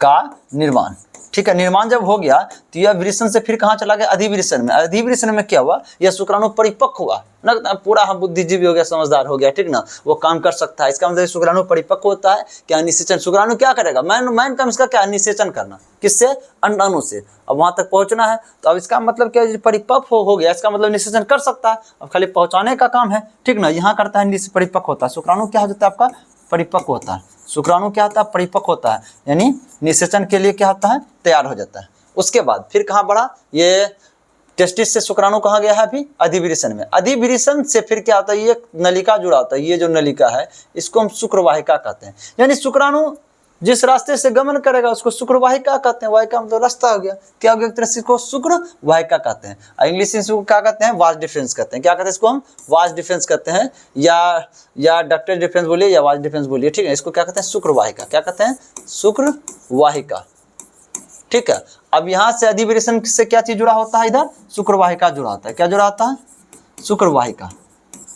का निर्माण, ठीक है। निर्माण जब हो गया तो यह वृषण से फिर कहाँ चला गया, अधिवृषण में। अधिवृषण में क्या हुआ, यह शुक्राणु परिपक्व हुआ ना, पूरा हम बुद्धिजीवी हो गया, समझदार हो गया, ठीक ना, वो काम कर सकता है। इसका मतलब शुक्राणु परिपक्व होता है। क्या, निषेचन। शुक्राणु क्या करेगा, मैन काम इसका क्या, निषेचन करना, किससे, अंडाणु से। अब वहां तक पहुंचना है, तो अब इसका मतलब क्या, परिपक्व हो गया, इसका मतलब निषेचन कर सकता है, अब खाली पहुंचाने का काम है, ठीक ना। यहाँ करता है, परिपक्व होता है। शुक्राणु क्या हो जाता है आपका, परिपक्व होता है। शुक्राणु क्या होता है, परिपक्व होता है, यानी निषेचन के लिए क्या होता है, तैयार हो जाता है। उसके बाद फिर कहाँ बढ़ा, ये टेस्टिस से शुक्राणु कहाँ गया है अभी? अधिवृषण में। अधिवृषण से फिर क्या होता है, ये नलिका जुड़ा होता है, ये जो नलिका है इसको हम शुक्रवाहिका कहते हैं। यानी शुक्राणु जिस रास्ते से गमन करेगा उसको शुक्रवाहिका कहते हैं। वाहिका मतलब रास्ता हो गया, क्या हो गया, एक तरह से इसको शुक्रवाहिका कहते हैं। इंग्लिश में इसको क्या कहते हैं? वाज डिफरेंस कहते हैं। क्या कहते हैं इसको? हम वाज डिफरेंस कहते हैं, या डक्टल डिफरेंस बोलिए या वाज डिफरेंस बोलिए, ठीक है। इसको क्या कहते हैं? शुक्रवाहिका। क्या कहते हैं? शुक्रवाहिका, ठीक है। अब यहाँ से अधिवृषण से क्या चीज जुड़ा होता है? इधर शुक्रवाहिका जुड़ा होता है। क्या जुड़ा होता है? शुक्रवाहिका,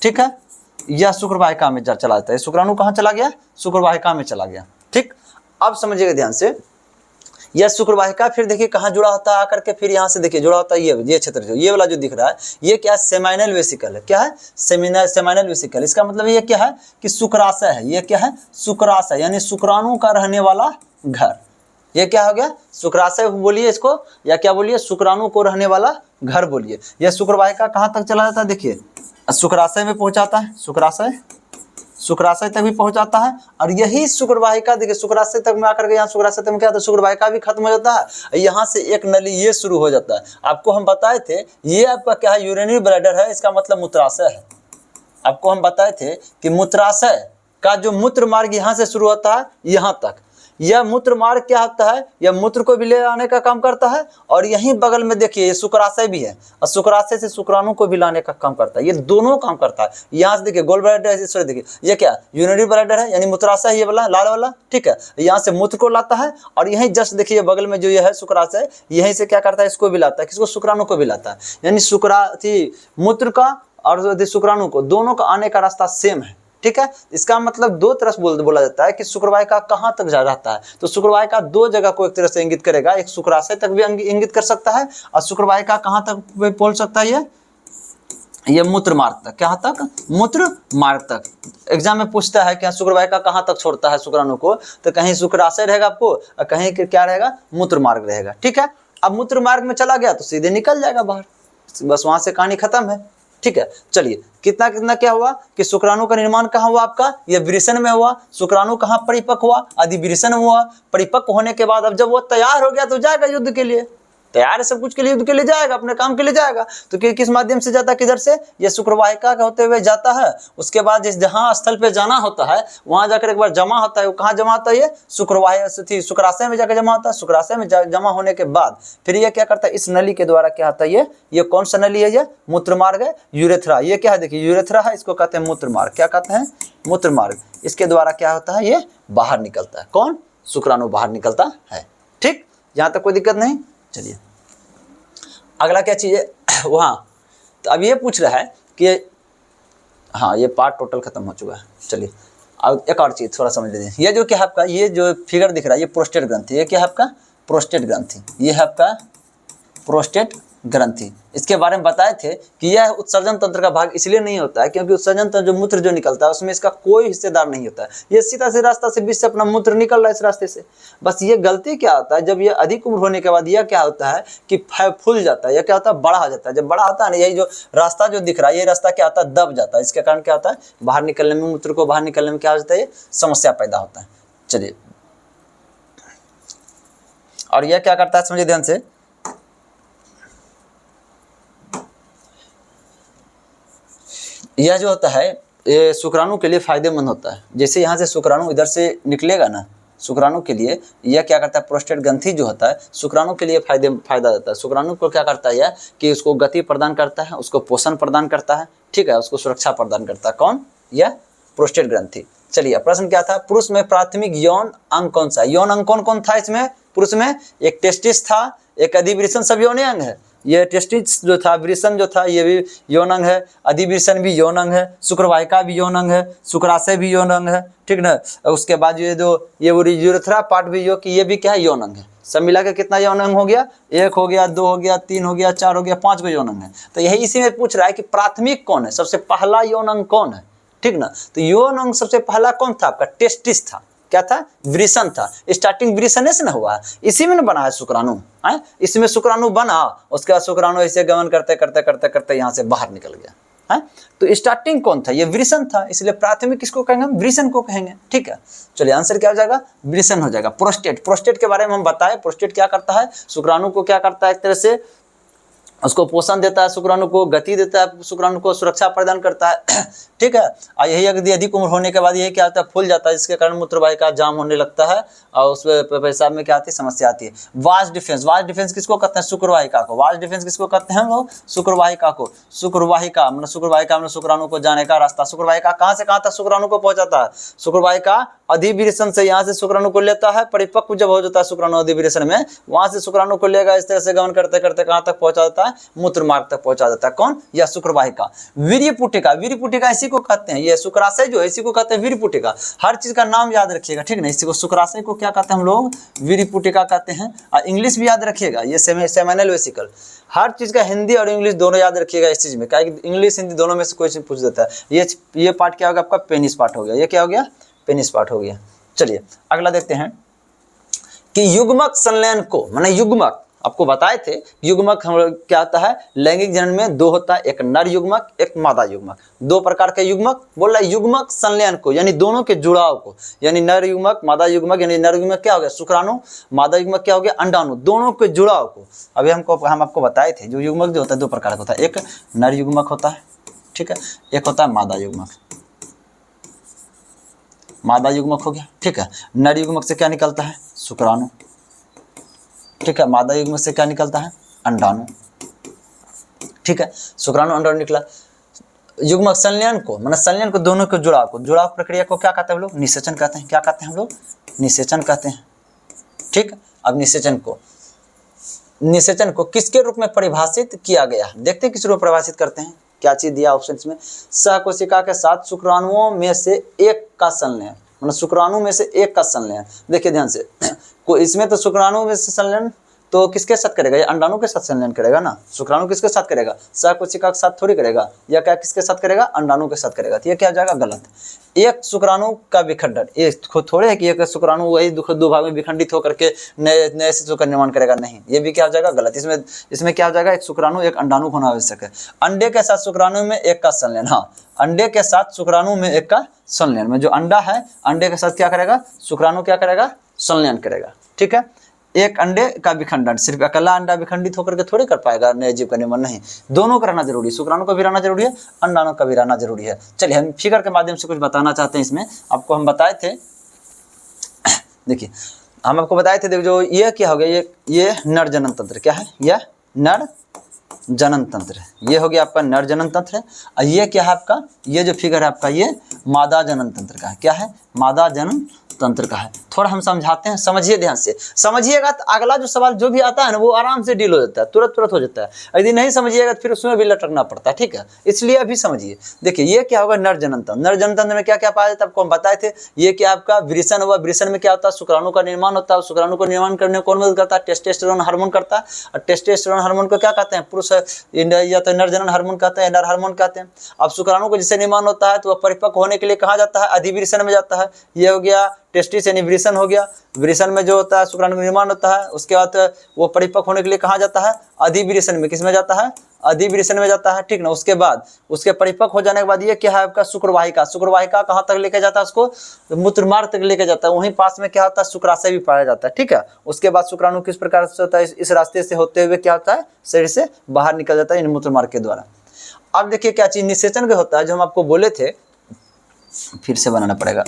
ठीक है। यह शुक्रवाहिका में चला जाता है। शुक्राणु कहाँ चला गया? शुक्रवाहिका में चला गया, ठीक। अब समझिएगा ध्यान से, यह शुक्रवाहिका फिर देखिए कहाँ जुड़ा होता है आकर के, फिर यहाँ से देखिए जुड़ा होता है ये क्षेत्र, जो ये वाला जो दिख रहा है ये क्या है? सेमाइनल वेसिकल है। क्या है? Seminal vesicle. इसका मतलब ये क्या है कि शुक्राशय है। ये क्या है? शुक्राशय, यानी शुक्राणु का रहने वाला घर। ये क्या हो गया? शुक्राशय बोलिए इसको, या क्या बोलिए? शुक्राणु को रहने वाला घर बोलिए। यह शुक्रवाहिका कहाँ तक चला जाता है? देखिए शुक्राशय में पहुंचाता है, शुक्राशय तक भी पहुंचाता है। और यही शुक्रवाहिका देखिए शुक्राशय तक में आकर के यहाँ शुक्राशय तक में क्या होता है? शुक्रवाहिका भी खत्म हो जाता है। यहाँ से एक नली ये शुरू हो जाता है। आपको हम बताए थे ये आपका क्या है? यूरिनरी ब्लैडर है, इसका मतलब मूत्राशय है। आपको हम बताए थे कि मूत्राशय का जो मूत्र मार्ग यहाँ से शुरू होता है यहाँ तक, यह मूत्र मार्ग क्या होता है? यह मूत्र को भी ले आने का काम करता है। और यहीं बगल में देखिए ये शुक्राशय भी है, और शुक्राशय से शुक्राणु को भी लाने का काम करता है। ये दोनों काम करता है। यहाँ से देखिए गोल ब्लैडर है, सॉरी देखिए ये क्या? यूरिनरी ब्लैडर है, यानी मूत्राशय ये वाला लाल वाला, ठीक है। यहाँ से मूत्र को लाता है, और यहीं जस्ट देखिए बगल में जो ये है शुक्राशय, यहीं से क्या करता है? इसको भी लाता है। किसको? शुक्राणु को भी लाता है। यानी मूत्र का और शुक्राणु को दोनों का आने का रास्ता सेम है, ठीक है। इसका मतलब दो तरह से बोला जाता है कि शुक्रवाहिका कहाँ तक जा जाता है। तो शुक्रवाहिका दो जगह को एक तरह से इंगित करेगा, एक शुक्राशय तक भी इंगित कर सकता है, और शुक्रवाहिका कहाँ तक पहुंच सकता है? ये मूत्र मार्ग तक। कहाँ तक? मूत्र मार्ग तक। एग्जाम में पूछता है कि शुक्रवाहिका कहाँ तक छोड़ता है शुक्राणु को, तो कहीं शुक्राशय रहेगा आपको, और कहीं क्या रहेगा? मूत्र मार्ग रहेगा, ठीक है। अब मूत्र मार्ग में चला गया तो सीधे निकल जाएगा बाहर, बस वहां से कहानी खत्म है, ठीक है। चलिए कितना क्या हुआ कि शुक्राणु का निर्माण कहाँ हुआ आपका? यह वृषण में हुआ। शुक्राणु कहाँ परिपक्व हुआ? अधिवृषण हुआ। परिपक्व होने के बाद अब जब वो तैयार हो गया तो जाएगा युद्ध के लिए, तैयार है सब कुछ के लिए, युद्ध के लिए जाएगा, अपने काम के लिए जाएगा। तो किस माध्यम से जाता है? किधर से? ये शुक्रवाहिका का होते हुए जाता है। उसके बाद जिस जहाँ स्थल पे जाना होता है वहां जाकर एक बार जमा होता है। वो कहाँ जमा होता है? ये शुक्राशय में जाकर जमा होता है। शुक्राशय में जमा होने के बाद फिर ये क्या करता है? इस नली के द्वारा क्या होता है? ये कौन सा नली है? ये मूत्र मार्ग है, यूरेथ्रा। ये क्या है? देखिए यूरेथ्रा है, इसको कहते हैं मूत्र मार्ग। क्या कहते हैं? मूत्र मार्ग। इसके द्वारा क्या होता है? ये बाहर निकलता है। कौन? शुक्राणु बाहर निकलता है, ठीक। यहाँ तक कोई दिक्कत नहीं। चलिए अगला क्या चीज़ है वहाँ, तो अब ये पूछ रहा है कि हाँ ये पार्ट टोटल खत्म हो चुका है। चलिए अब एक और चीज़ थोड़ा समझ लीजिए। ये जो क्या है आपका, ये जो फिगर दिख रहा है ये प्रोस्टेट ग्रंथि। ये क्या है आपका? प्रोस्टेट ग्रंथि। ये है आपका प्रोस्टेट ग्रंथि। इसके बारे में बताए थे कि यह उत्सर्जन तंत्र का भाग इसलिए नहीं होता है क्योंकि उत्सर्जन तंत्र जो मूत्र जो निकलता है उसमें इसका कोई हिस्सेदार नहीं होता है। ये सीधा से रास्ता से बीच से अपना मूत्र निकल रहा है इस रास्ते से। बस ये गलती क्या होता है, जब ये अधिक उम्र होने के बाद यह क्या होता है कि फूल जाता है। यह क्या होता है? बड़ा हो जाता है। जब बड़ा होता है ना, यही जो रास्ता जो दिख रहा है ये रास्ता क्या होता है? दब जाता है। इसके कारण क्या होता है? बाहर निकलने में, मूत्र को बाहर निकलने में क्या हो जाता है? ये समस्या पैदा होता है। चलिए और यह क्या करता है समझिए ध्यान से। यह जो होता है ये शुक्राणु के लिए फायदेमंद होता है। जैसे यहाँ से शुक्राणु इधर से निकलेगा ना, शुक्राणु के लिए यह क्या करता है? प्रोस्टेट ग्रंथि जो होता है शुक्राणु के लिए फायदा देता है। शुक्राणु को क्या करता है यह कि उसको गति प्रदान करता है, उसको पोषण प्रदान करता है, ठीक है, उसको सुरक्षा प्रदान करता है। कौन? यह प्रोस्टेट ग्रंथि। चलिए प्रश्न क्या था? पुरुष में प्राथमिक यौन अंग कौन सा? यौन अंग कौन कौन था इसमें? पुरुष में एक टेस्टिस था, एक अधिवृषण, सब यौन अंग है। ये टेस्टिस जो था, वृषण जो था ये भी यौन अंग है, अधिवृषण भी यौन अंग है, शुक्रवाहिका भी यौन अंग है, शुक्राशय भी यौन अंग है, ठीक ना। उसके बाद ये जो ये यूरेथ्रा पार्ट भी जो कि ये भी क्या है? यौन अंग है। सब मिला के कितना यौन अंग हो गया? 1 हो गया, 2 हो गया, 3 हो गया, 4 हो गया, 5 यौन अंग है। तो यही इसी में पूछ रहा है कि प्राथमिक कौन है, सबसे पहला यौन अंग कौन है, ठीक ना। तो यौन अंग सबसे पहला कौन था आपका? टेस्टिस था। क्या था? वृषण था। स्टार्टिंग वृषण से ना हुआ, इसी में ना बना है शुक्राणु, है इसमें शुक्राणु बना, उसके बाद शुक्राणु ऐसे गमन करते करते करते करते यहाँ से बाहर निकल गया, है। तो स्टार्टिंग कौन था? ये वृषण था, इसलिए प्राथमिक किसको कहेंगे? हम वृषण को कहेंगे, ठीक है। चलिए आंसर क्या हो जाएगा? वृषण हो जाएगा। प्रोस्टेट, प्रोस्टेट के बारे में हम बताए, प्रोस्टेट क्या करता है? शुक्राणु को क्या करता है? एक तरह से उसको पोषण देता है, शुक्राणु को गति देता है, शुक्राणु को सुरक्षा प्रदान करता है। ठीक है। और यही अधिक उम्र होने के बाद यही क्या होता है, फूल जाता है, जिसके कारण मूत्रवाहिका जाम होने लगता है और उस पेशाब में क्या आती है, समस्या आती है। वाज डिफेंस, वाज डिफेंस किसको कहते हैं, शुक्रवाहिका को। वाज डिफेंस किसको कहते हैं हम लोग, शुक्रवाहिका को। शुक्रवाहिका मतलब शुक्राणु को जाने का रास्ता। शुक्रवाहिका कहाँ से कहाँ तक शुक्राणु को पहुंचाता है, शुक्रवाहिका अधिविरेचन से यहाँ से शुक्राणु को लेता है, परिपक्व जब हो जाता है शुक्राणु अधिविरेचन में, वहां से शुक्राणु को लेगा, इस तरह से गमन करते करते कहाँ तक पहुंचा जाता है, मूत्र मार्ग तक पहुंचा जाता है। कौन, यह शुक्रवाहिका। वीर्यपुटिका, वीर्यपुटिका इसी को कहते हैं, ये शुक्राशय जो है इसी को कहते हैं वीर्यपुटिका। हर चीज का नाम याद रखिएगा, ठीक ना। इसी को शुक्राशय को क्या कहते हैं हम लोग, वीर्यपुटिका कहते हैं। और इंग्लिश भी याद रखिएगा, ये सेमिनल वेसिकल। हर चीज का हिंदी और इंग्लिश दोनों याद रखिएगा इस चीज में, क्या इंग्लिश हिंदी दोनों में से कोई चीज पूछ देता है। ये पार्ट क्या होगा आपका, पेनिस पार्ट हो गया। ये क्या हो गया, पेनिस पार्ट हो गया। चलिए अगला देखते हैं कि युग्मक संलयन को, माने युग्मक आपको बताए थे, युग्मक हम क्या होता है, लैंगिक जनन में दो होता है, एक नर युग्मक, एक मादा युग्मक। दो प्रकार के युग्मक बोल रहा है। युग्मक संलयन को यानी दोनों के जुड़ाव को, यानी नर युग्मक मादा युग्मक, यानी नर युग्मक क्या हो गया, शुक्राणु, मादा युग्मक क्या हो गया, अंडाणु, दोनों के जुड़ाव को। अभी हम आपको बताए थे, जो युग्मक जो होता है दो प्रकार का होता है, एक नर युग्मक होता है, ठीक है, एक होता है मादा युग्मक। मादा युग्मक हो गया, ठीक है। नर युग्मक से क्या निकलता है, शुक्राणु, ठीक है। मादा युग्मक से क्या निकलता है, अंडाणु, ठीक है। शुक्राणु अंडाणु निकला। युग्मक संलयन को, मतलब संलयन को, दोनों के जुड़ाव को, जुड़ाव प्रक्रिया को क्या कहते हैं हम लोग, निषेचन कहते हैं। क्या कहते हैं हम लोग, निषेचन कहते हैं, ठीक। अब निषेचन को किसके रूप में परिभाषित किया गया, देखते हैं किस रूप में परिभाषित करते हैं। क्या चीज दिया ऑप्शन में, सहकोशिका के साथ शुक्राणुओं में से एक का संलयन, मतलब शुक्राणु में से एक का संलयन। देखिए ध्यान से, इसमें तो शुक्राणु में से संलयन तो किसके साथ करेगा, ये अंडाणु के साथ संलयन करेगा ना। शुक्राणु किसके साथ करेगा, सहकोशिका के साथ थोड़ी करेगा, या क्या किसके साथ करेगा, अंडाणु के साथ करेगा। तो ये क्या हो जाएगा, गलत। एक शुक्राणु का विखंडन, ये खुद थोड़े है कि एक शुक्राणु वही दो भाग में विखंडित होकर के नए शिशु का निर्माण करेगा, नहीं, ये भी क्या हो जाएगा, गलत। इसमें क्या हो जाएगा, एक शुक्राणु एक अंडाणु होना आवश्यक है। अंडे के साथ शुक्राणु में एक का संलयन, हाँ, अंडे के साथ शुक्राणु में एक का संलयन में जो अंडा है, अंडे के साथ क्या करेगा, शुक्राणु क्या करेगा, संलयन करेगा, ठीक है। एक अंडे का विखंडन, सिर्फ अकेला अंडा विखंडित होकर के थोड़ी कर पाएगा नए जीव का निर्माण, नहीं, दोनों का रहना जरूरी है, शुक्राणु का भी रहना जरूरी है, अंडाणु का भी रहना जरूरी है। चलिए हम फिगर के माध्यम से कुछ बताना चाहते हैं। इसमें आपको हम बताए थे, देखिए हम आपको बताए थे, देखो जो ये क्या हो गया, ये नर जनन तंत्र, क्या है, यह नर जनन तंत्र, ये हो गया आपका नर जनन तंत्र है। और ये क्या है आपका, ये जो फिगर है आपका, ये मादा जनन तंत्र का है। क्या है, मादा जनन तंत्र का है। थोड़ा हम समझाते हैं, समझिए, ध्यान से समझिएगा तो अगला जो सवाल जो भी आता है ना, वो आराम से डील हो जाता है, तुरंत हो जाता है। यदि नहीं समझिएगा तो फिर उसमें भी लटकना पड़ता है, ठीक है। इसलिए अभी समझिए। देखिए ये क्या होगा, नर जनन तंत्र। नर जनन तंत्र में क्या क्या पाया जाता है, आपको हम बताए थे। ये क्या आपका विरेचन हुआ, विरेचन में क्या होता है, शुक्राणु का निर्माण होता है। शुक्राणु को निर्माण करने में कौन मदद करता है, टेस्टोस्टेरोन हार्मोन करता है। और टेस्टोस्टेरोन हार्मोन को क्या कहते हैं, पुरुष या तो नर जनन हार्मोन कहते हैं, नर हार्मोन कहते हैं। अब शुक्राणु को जिससे निर्माण होता है तो वह परिपक्व होने के लिए कहाँ जाता है, अधिविरेचन में जाता है। ये हो गया टेस्टिस यानी विरेचन हो गया। विरेचन में जो होता है शुक्राणु का निर्माण होता है, उसके बाद वो परिपक्व होने के लिए कहाँ जाता है, अधिविरेचन में। किस में जाता है, अधिविरेचन में जाता है, ठीक ना। उसके बाद उसके परिपक्व हो जाने के बाद ये क्या है आपका, शुक्रवाहिका। शुक्रवाहिका कहाँ तक लेके जाता है, उसको मूत्र मार्ग तक लेके जाता है। वहीं पास में क्या होता है, शुक्राशय भी पाया जाता है, ठीक है। उसके बाद शुक्राणु किस प्रकार से होता है, इस रास्ते से होते हुए क्या होता है, शरीर से बाहर निकल जाता है इन मूत्र मार्ग के द्वारा। अब देखिए क्या चीज निषेचन का होता है, जो हम आपको बोले थे, फिर से बनाना पड़ेगा।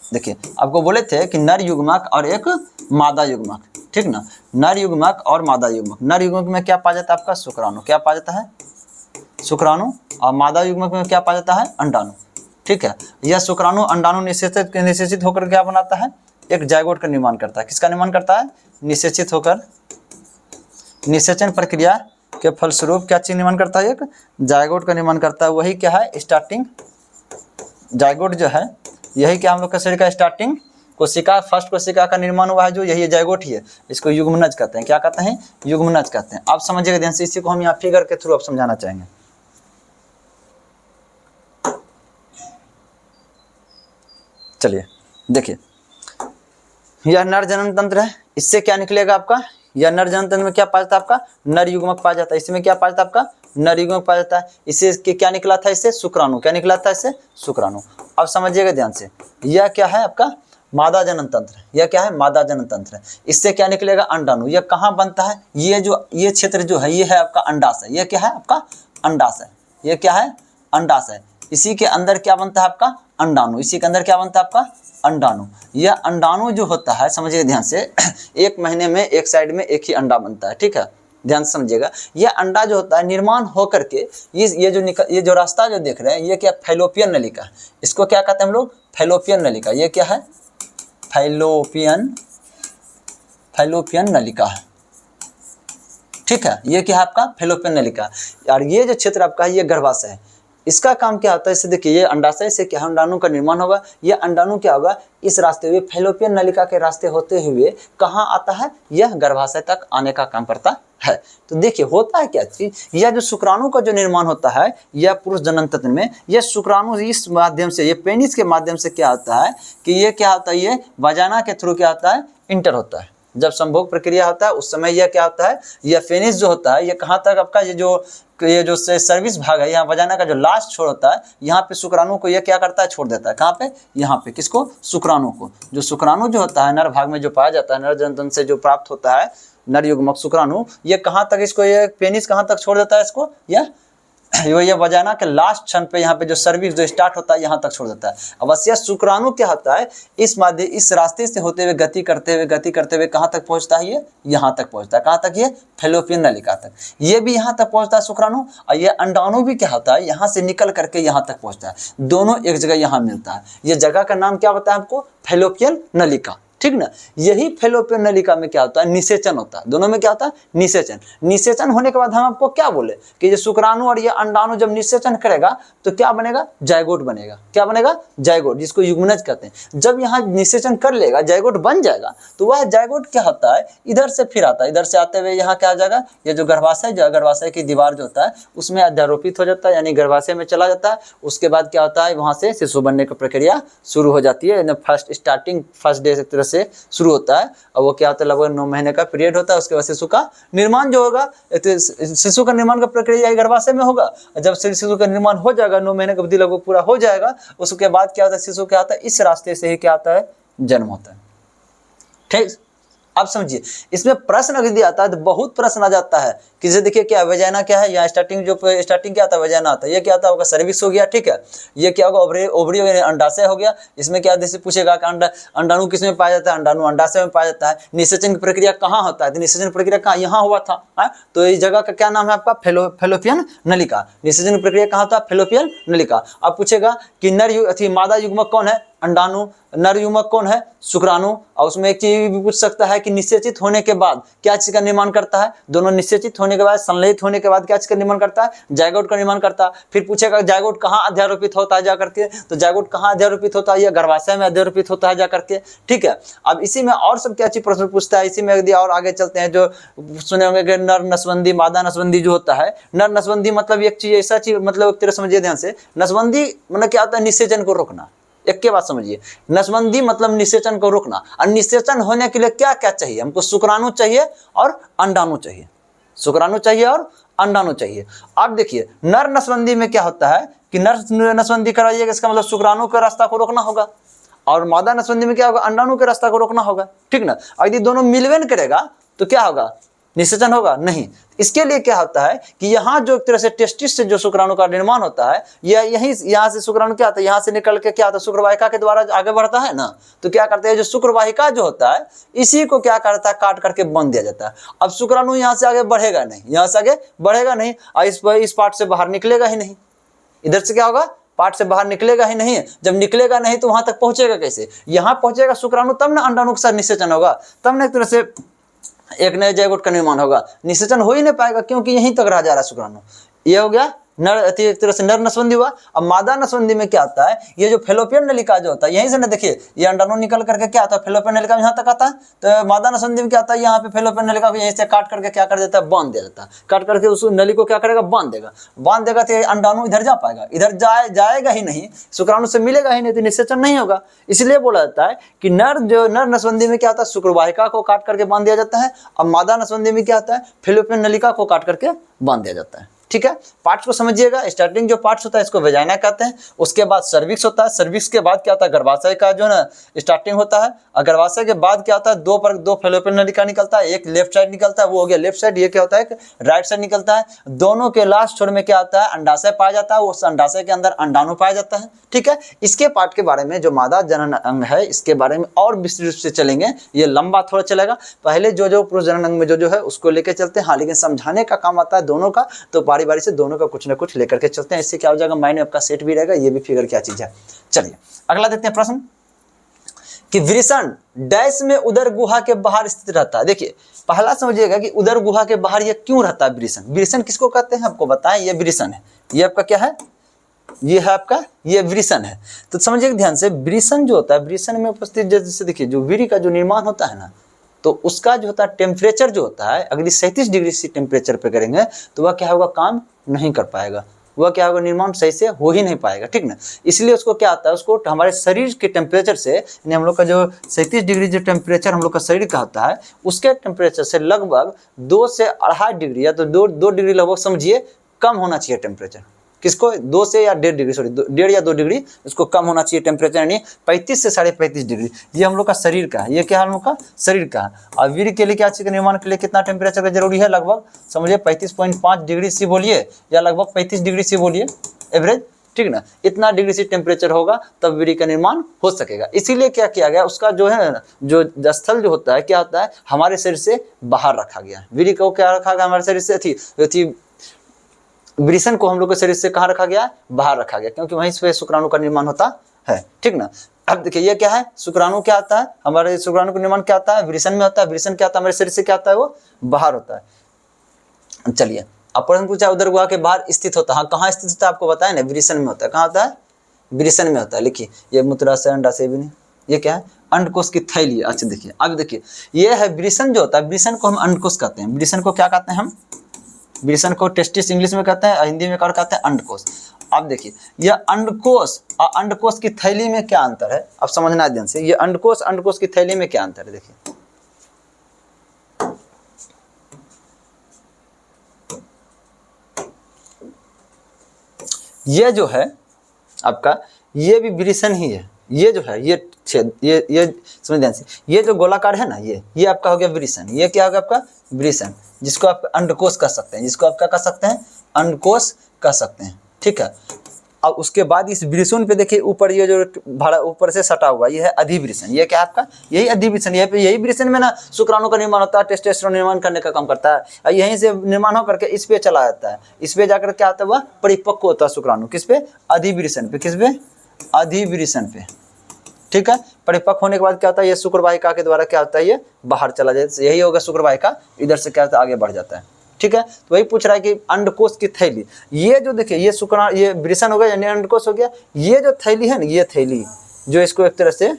देखिए आपको बोले थे कि नर युग्मक और एक मादा युग्मक, ठीक ना। नर युग्मक और मादा युग्मक। नर युग्मक में क्या पाया जाता है आपका, शुक्राणु। क्या पाया जाता है, शुक्राणु। और मादा युग्मक में क्या पाया जाता है, अंडाणु, ठीक है। यह शुक्राणु अंडाणु निषेचित होकर क्या बनाता है, एक जायगोट का निर्माण करता है। किसका निर्माण करता है, निषेचित होकर, निषेचन प्रक्रिया के फलस्वरूप क्या चीज निर्माण करता है, एक जायगोट का निर्माण करता है। वही क्या है, स्टार्टिंग जायगोट जो है, यही क्या हम लोग का शरीर का स्टार्टिंग कोशिका, फर्स्ट कोशिका का निर्माण हुआ है जो, यही जायगोट ही है। इसको युग्मनज कहते हैं। क्या कहते हैं, युग्मनज कहते हैं। आप समझिएगा ध्यान से, इसी को हम यहाँ फिगर के थ्रू आप समझाना चाहेंगे। चलिए देखिए, यह नर जनन तंत्र है। इससे क्या निकलेगा आपका, यह नर जनन तंत्र में क्या पाया जाता है आपका, नर युग्मक पाया जाता है। इसमें क्या पाया जाता है आपका, नर युग्मक पाया जाता है। इससे क्या निकला था, इससे शुक्राणु। क्या निकला था, इससे शुक्राणु। अब समझिएगा ध्यान से, यह क्या है आपका मादा जनन तंत्र, यह क्या है, मादा जनन तंत्र है। इससे क्या निकलेगा, अंडाणु। यह कहाँ बनता है, ये क्षेत्र जो है ये है आपका अंडाशय। यह क्या है आपका अंडाशय, यह क्या है अंडाशय। इसी के अंदर क्या बनता है आपका अंडाणु, इसी के अंदर क्या बनता है आपका अंडाणु। यह अंडाणु जो होता है समझिए ध्यान से, एक महीने में एक साइड में एक ही अंडा बनता है, ठीक है, ध्यान से समझिएगा। यह अंडा जो होता है निर्माण होकर के ये जो रास्ता जो देख रहे हैं ये क्या, फैलोपियन नलिका है। इसको क्या कहते हैं हम लोग, फैलोपियन नलिका। ये क्या है, फैलोपियन नलिका है, ठीक है। ये क्या है आपका फैलोपियन नलिका। और ये जो क्षेत्र आपका है ये गर्भाशय है। इसका काम क्या होता है, इससे देखिए ये अंडाशय से क्या अंडाणु का निर्माण होगा। ये अंडाणु क्या होगा, इस रास्ते हुए फैलोपियन नलिका के रास्ते होते हुए कहाँ आता है, यह गर्भाशय तक आने का काम करता है। तो देखिए होता है क्या चीज, यह जो शुक्राणु का जो निर्माण होता है यह पुरुष जनन तंत्र में, यह शुक्राणु इस माध्यम से, ये पेनिस के माध्यम से क्या होता है कि ये क्या होता है, ये वजाना के थ्रू क्या होता है, इंटर होता है। जब संभोग प्रक्रिया होता है उस समय यह क्या होता है, यह पेनिस जो होता है ये कहाँ तक आपका ये जो सर्विस भाग है, यहाँ वजाना का जो लास्ट छोर होता है, यहाँ पे शुक्राणु को ये क्या करता है, छोड़ देता है। कहाँ पे, यहाँ पे, किसको, शुक्राणु को। जो शुक्राणु जो होता है नर भाग में जो पाया जाता है, नर जनन से जो प्राप्त होता है नर युग्मक शुक्राणु, ये कहाँ तक इसको, ये पेनिस कहाँ तक छोड़ देता है इसको, ये वजाना के लास्ट क्षण पे यहाँ पे जो सर्विस जो स्टार्ट होता है यहाँ तक छोड़ देता है। अवश्य शुक्राणु क्या होता है, इस रास्ते से होते हुए गति करते हुए कहाँ तक पहुँचता है, ये यहाँ तक पहुँचता है। कहाँ तक, ये फैलोपियन नलिका तक। ये भी यहाँ तक पहुँचता है शुक्राणु, और ये अंडाणु भी क्या होता है, यहाँ से निकल करके यहाँ तक पहुँचता है। दोनों एक जगह यहाँ मिलता है। ये जगह का नाम क्या होता है आपको, फैलोपियन नलिका, ठीक ना। यही फैलोपियन नलिका में क्या होता है, निषेचन होता है। दोनों में क्या होता है, निषेचन। निषेचन होने के बाद हम आपको क्या बोले कि ये शुक्राणु और ये अंडाणु जब निषेचन करेगा तो क्या बनेगा, जायगोट बनेगा। क्या बनेगा, जायगोट, जिसको युग्मनज कहते हैं। जब यहाँ निषेचन कर लेगा, जायगोट बन जाएगा, तो वह जायगोट क्या होता है, इधर से फिर आता है, इधर से आते हुए यहाँ क्या आ जाएगा, ये जो गर्भाशय की दीवार जो होता है उसमें अध्यारोपित हो जाता है, यानी गर्भाशय में चला जाता है। उसके बाद क्या होता है, वहाँ से शिशु बनने की प्रक्रिया शुरू हो जाती है। फर्स्ट डे से शुरू होता है, और वो क्या होता है, लगभग 9 महीने का पीरियड होता है। उसके बाद शिशु का निर्माण जो होगा, शिशु का निर्माण का प्रक्रिया गर्भाशय में होगा। जब शिशु का निर्माण हो जाएगा, 9 महीने का अवधि लगभग पूरा हो जाएगा, उसके बाद क्या होता है, शिशु क्या होता है, इस रास्ते से ही क्या आता है, जन्म होता है। ठीक, अब समझिए इसमें प्रश्न अगर दिया आता है तो बहुत प्रश्न आ जाता है कि जैसे देखिए क्या वजाना क्या है, यहाँ स्टार्टिंग क्या आता है, वजाना आता है। ये क्या आता होगा, सर्विक्स हो गया, ठीक है। ये क्या होगा, ओवरी अंडाशय हो गया। इसमें क्या जैसे पूछेगा कि अंडाणु किस में पाया जाता है, अंडाणु अंडाशय में पाया जाता है। निषेचन की प्रक्रिया कहाँ होता है, तो निषेचन प्रक्रिया कहाँ, यहाँ हुआ था है? तो इस जगह का क्या नाम है आपका, फैलोपियन नलिका। निषेचन प्रक्रिया कहाँ होता है, फैलोपियन नलिका। अब पूछेगा कि मादा युग्मक कौन है, अंडाणु। नर युग्मक कौन है, शुक्राणु। और उसमें एक चीज भी पूछ सकता है कि निषेचित होने के बाद क्या चीज का निर्माण करता है, दोनों निषेचित होने के बाद, संलयित होने के बाद क्या चीज का निर्माण करता है, जायगोट का निर्माण करता है। फिर पूछेगा जायगोट कहाँ अध्यारोपित होता है जा करके, तो जायगोट कहाँ अध्यारोपित होता है, या गर्भाशय में अध्यारोपित होता है जा करके, ठीक है। अब इसी में और सब क्या चीज प्रश्न पूछता है, इसी में यदि और आगे चलते हैं, जो सुने होंगे कि नर नसबंदी मादा नसबंदी जो होता है। नर नसबंदी मतलब एक चीज ऐसा चीज, मतलब एक तरह समझिए ध्यान से, नसबंदी मतलब क्या होता है, निषेचन को रोकना। एक के बात समझिए, नसबंदी मतलब निषेचन को रोकना। और निषेचन होने के लिए क्या क्या चाहिए हमको, शुक्राणु चाहिए और अंडाणु चाहिए, शुक्राणु चाहिए और अंडाणु चाहिए। अब देखिए नर नसबंदी में क्या होता है कि नर नसबंदी कराइएगा, इसका मतलब शुक्राणु के रास्ता को रोकना होगा। और मादा नसबंदी में क्या होगा, अंडाणु के रास्ता को रोकना होगा, ठीक ना। यदि दोनों मिलवेन करेगा तो क्या होगा, निषेचन होगा नहीं। इसके लिए क्या होता है कि यहाँ जो एक तरह से टेस्टिस से जो शुक्राणु का निर्माण होता है, यहाँ से शुक्राणु क्या होता है, यहाँ से निकल के क्या होता है, शुक्रवाहिका के द्वारा आगे बढ़ता है ना। तो क्या करते हैं, जो शुक्रवाहिका जो होता है इसी को क्या करता है, काट करके बांध दिया जाता है। अब शुक्राणु यहाँ से आगे बढ़ेगा नहीं, यहाँ से आगे बढ़ेगा नहीं, और इस पार्ट से बाहर निकलेगा ही नहीं। इधर से क्या होगा, पार्ट से बाहर निकलेगा ही नहीं। जब निकलेगा नहीं तो वहां तक पहुंचेगा कैसे, यहाँ पहुंचेगा शुक्राणु, तब ना अंडाणु के साथ निषेचन होगा, तब ना एक तरह से एक नए जायगोट का निर्माण होगा। निषेचन हो ही नहीं पाएगा क्योंकि यहीं तक रह जा रहा है शुक्राणु। ये हो गया नर, एक तरह से नर नसबंदी हुआ। अब मादा नसबंदी में क्या आता है, ये जो फैलोपियन नलिका जो होता है, यहीं से ना देखिए ये अंडाणु निकल करके क्या आता है, फैलोपियन नलिका यहाँ तक आता है। तो मादा नसबंदी में क्या आता है, यहाँ पे फैलोपियन नलिका को यहीं से काट करके क्या कर देता है, बांध दिया जाता है। काट करके उस नली को क्या करेगा, बांध देगा तो अंडाणु इधर जा पाएगा, इधर जाएगा ही नहीं, शुक्राणु से मिलेगा ही नहीं, तो निषेचन नहीं होगा। इसलिए बोला जाता है कि नर नसबंदी में क्या होता है, शुक्रवाहिका को काट करके बांध दिया जाता है। और मादा नसबंदी में क्या होता है, फैलोपियन नलिका को काट करके बांध दिया जाता है। ठीक है, पार्ट्स को समझिएगा। स्टार्टिंग जो पार्ट्स होता है इसको वेजाइना कहते हैं, उसके बाद सर्विक्स होता है, सर्विक्स के बाद क्या होता है गर्भाशय का जो ना स्टार्टिंग होता है, और गर्भाशय के बाद क्या होता है दो फैलोपियन नलिका निकलता है, एक लेफ्ट साइड निकलता है वो हो गया लेफ्ट साइड, ये क्या होता है राइट साइड निकलता है। दोनों के लास्ट छोर में क्या आता है अंडाशय पाया जाता है, उस अंडाशय के अंदर अंडाणु पाया जाता है। ठीक है, इसके पार्ट के बारे में जो मादा जनन अंग है इसके बारे में और विस्तृत रूप से चलेंगे, ये लंबा थोड़ा चलेगा। पहले जो पुरुष जनन अंग में जो है उसको लेकर चलते हैं, हाँ लेकिन समझाने का काम आता है दोनों का, तो बारी बारी से दोनों का कुछ ना कुछ लेकर के चलते हैं। इससे क्या हो जाएगा माइंड में आपका सेट भी रहेगा, ये भी फिगर क्या चीज है। चलिए अगला देखते हैं प्रश्न कि वृषण डैश में उदर गुहा के बाहर स्थित रहता है। देखिए पहला समझिएगा कि उदर गुहा के बाहर ये क्यों रहता है वृषण। वृषण किसको कहते हैं आपको बताएं, ये वृषण है, ये आपका क्या है, ये है आपका ये वृषण है। तो समझिए ध्यान से, वृषण जो होता है वृषण में उपस्थित जैसे देखिए जो वीर्य का जो निर्माण होता है ना, तो उसका जो होता है टेम्परेचर जो होता है अगर 37 डिग्री सी टेम्परेचर पे करेंगे तो वह क्या होगा काम नहीं कर पाएगा, वह क्या होगा निर्माण सही से हो ही नहीं पाएगा, ठीक ना। इसलिए उसको क्या आता है, उसको हमारे शरीर के टेम्परेचर से यानी हम लोग का जो 37 डिग्री जो टेम्परेचर हम लोग का शरीर का होता है उसके टेम्परेचर से लगभग 2 से 2.5 डिग्री या तो 2 डिग्री लगभग समझिए कम होना चाहिए टेम्परेचर। किसको 2 से या 1.5 डिग्री सॉरी 1.5 या 2 डिग्री इसको कम होना चाहिए टेम्परेचर, यानी 35 से 35.5 डिग्री। ये हम लोग का शरीर का है, ये क्या है हम लोग का शरीर का है। और वीर्य के लिए क्या चीज के निर्माण के लिए कितना टेम्परेचर का जरूरी है, लगभग समझिए 35.5 डिग्री सी बोलिए या लगभग 35 डिग्री सी बोलिए एवरेज, ठीक ना। इतना डिग्री सी टेम्परेचर होगा तब वीर्य का निर्माण हो सकेगा। इसीलिए क्या किया गया, उसका जो है जो स्थल जो होता है क्या होता है हमारे शरीर से बाहर रखा गया। वीर्य को क्या रखा गया हमारे शरीर से थी वृषण को हम लोग के शरीर से कहाँ रखा गया, बाहर रखा गया, क्योंकि वहीं से शुक्राणु का निर्माण होता है, ठीक ना। अब देखिए ये क्या है, शुक्राणु क्या आता है हमारे शुक्राणु का निर्माण क्या आता है वृषण में होता है, वृषण क्या आता है हमारे शरीर से क्या आता है वो बाहर होता है। चलिए अब प्रश्न पूछा उदर गुहा के बाहर स्थित होता है, हाँ कहाँ स्थित होता है आपको बताया ना, वृषण में होता है। कहाँ होता है, वृषण में होता है। लिखिए ये मूत्राशय अंडाशय भी नहीं, ये क्या है अंडकोश की थैली। अच्छा देखिए अब देखिए ये है वृषण जो होता है, वृषण को हम अंडकोश कहते हैं। वृषण को क्या कहते हैं हम, वृषण को टेस्टिस इंग्लिश में कहते हैं, हिंदी में क्या कहते हैं अंडकोश। अब देखिए यह अंडकोश और अंडकोश की थैली में क्या अंतर है, अब समझना है ध्यान से। ये अंडकोश की थैली में क्या अंतर है, देखिए ये जो है आपका ये भी वृषण ही है। ये जो है ये छेद ये समझ ध्यान से, ये जो गोलाकार है ना ये आपका हो गया वृषण। ये क्या होगा आपका वृषण, जिसको आप अंडकोश कह सकते हैं, जिसको आप क्या कह सकते हैं अंडकोश कह सकते हैं, ठीक है। अब उसके बाद इस वृषण पे देखिए ऊपर ये जो भाड़ा ऊपर से सटा हुआ ये है अधिवृषण। ये क्या आपका यही अधिवृषण, यही वृषण में ना शुक्राणु का निर्माण होता है, टेस्टोस्टेरोन निर्माण करने का काम करता है, और यहीं से निर्माण होकर के इस पे चला जाता है। इस पे जाकर क्या आता है वह परिपक्व होता है शुक्राणु, किस पे अधिवृषण पे, किस पे अधिवृषण पे, ठीक है। परिपक्व होने के बाद क्या होता है ये शुक्रवाहिका के द्वारा क्या होता है ये बाहर चला जाता है, यही होगा शुक्रवाहिका, इधर से क्या होता है आगे बढ़ जाता है, ठीक है। तो वही पूछ रहा है कि अंडकोश की थैली, ये जो देखिए ये शुक्राणु ये वृषण हो गया यानी अंडकोश हो गया। ये जो थैली है ना ये थैली जो इसको एक तरह से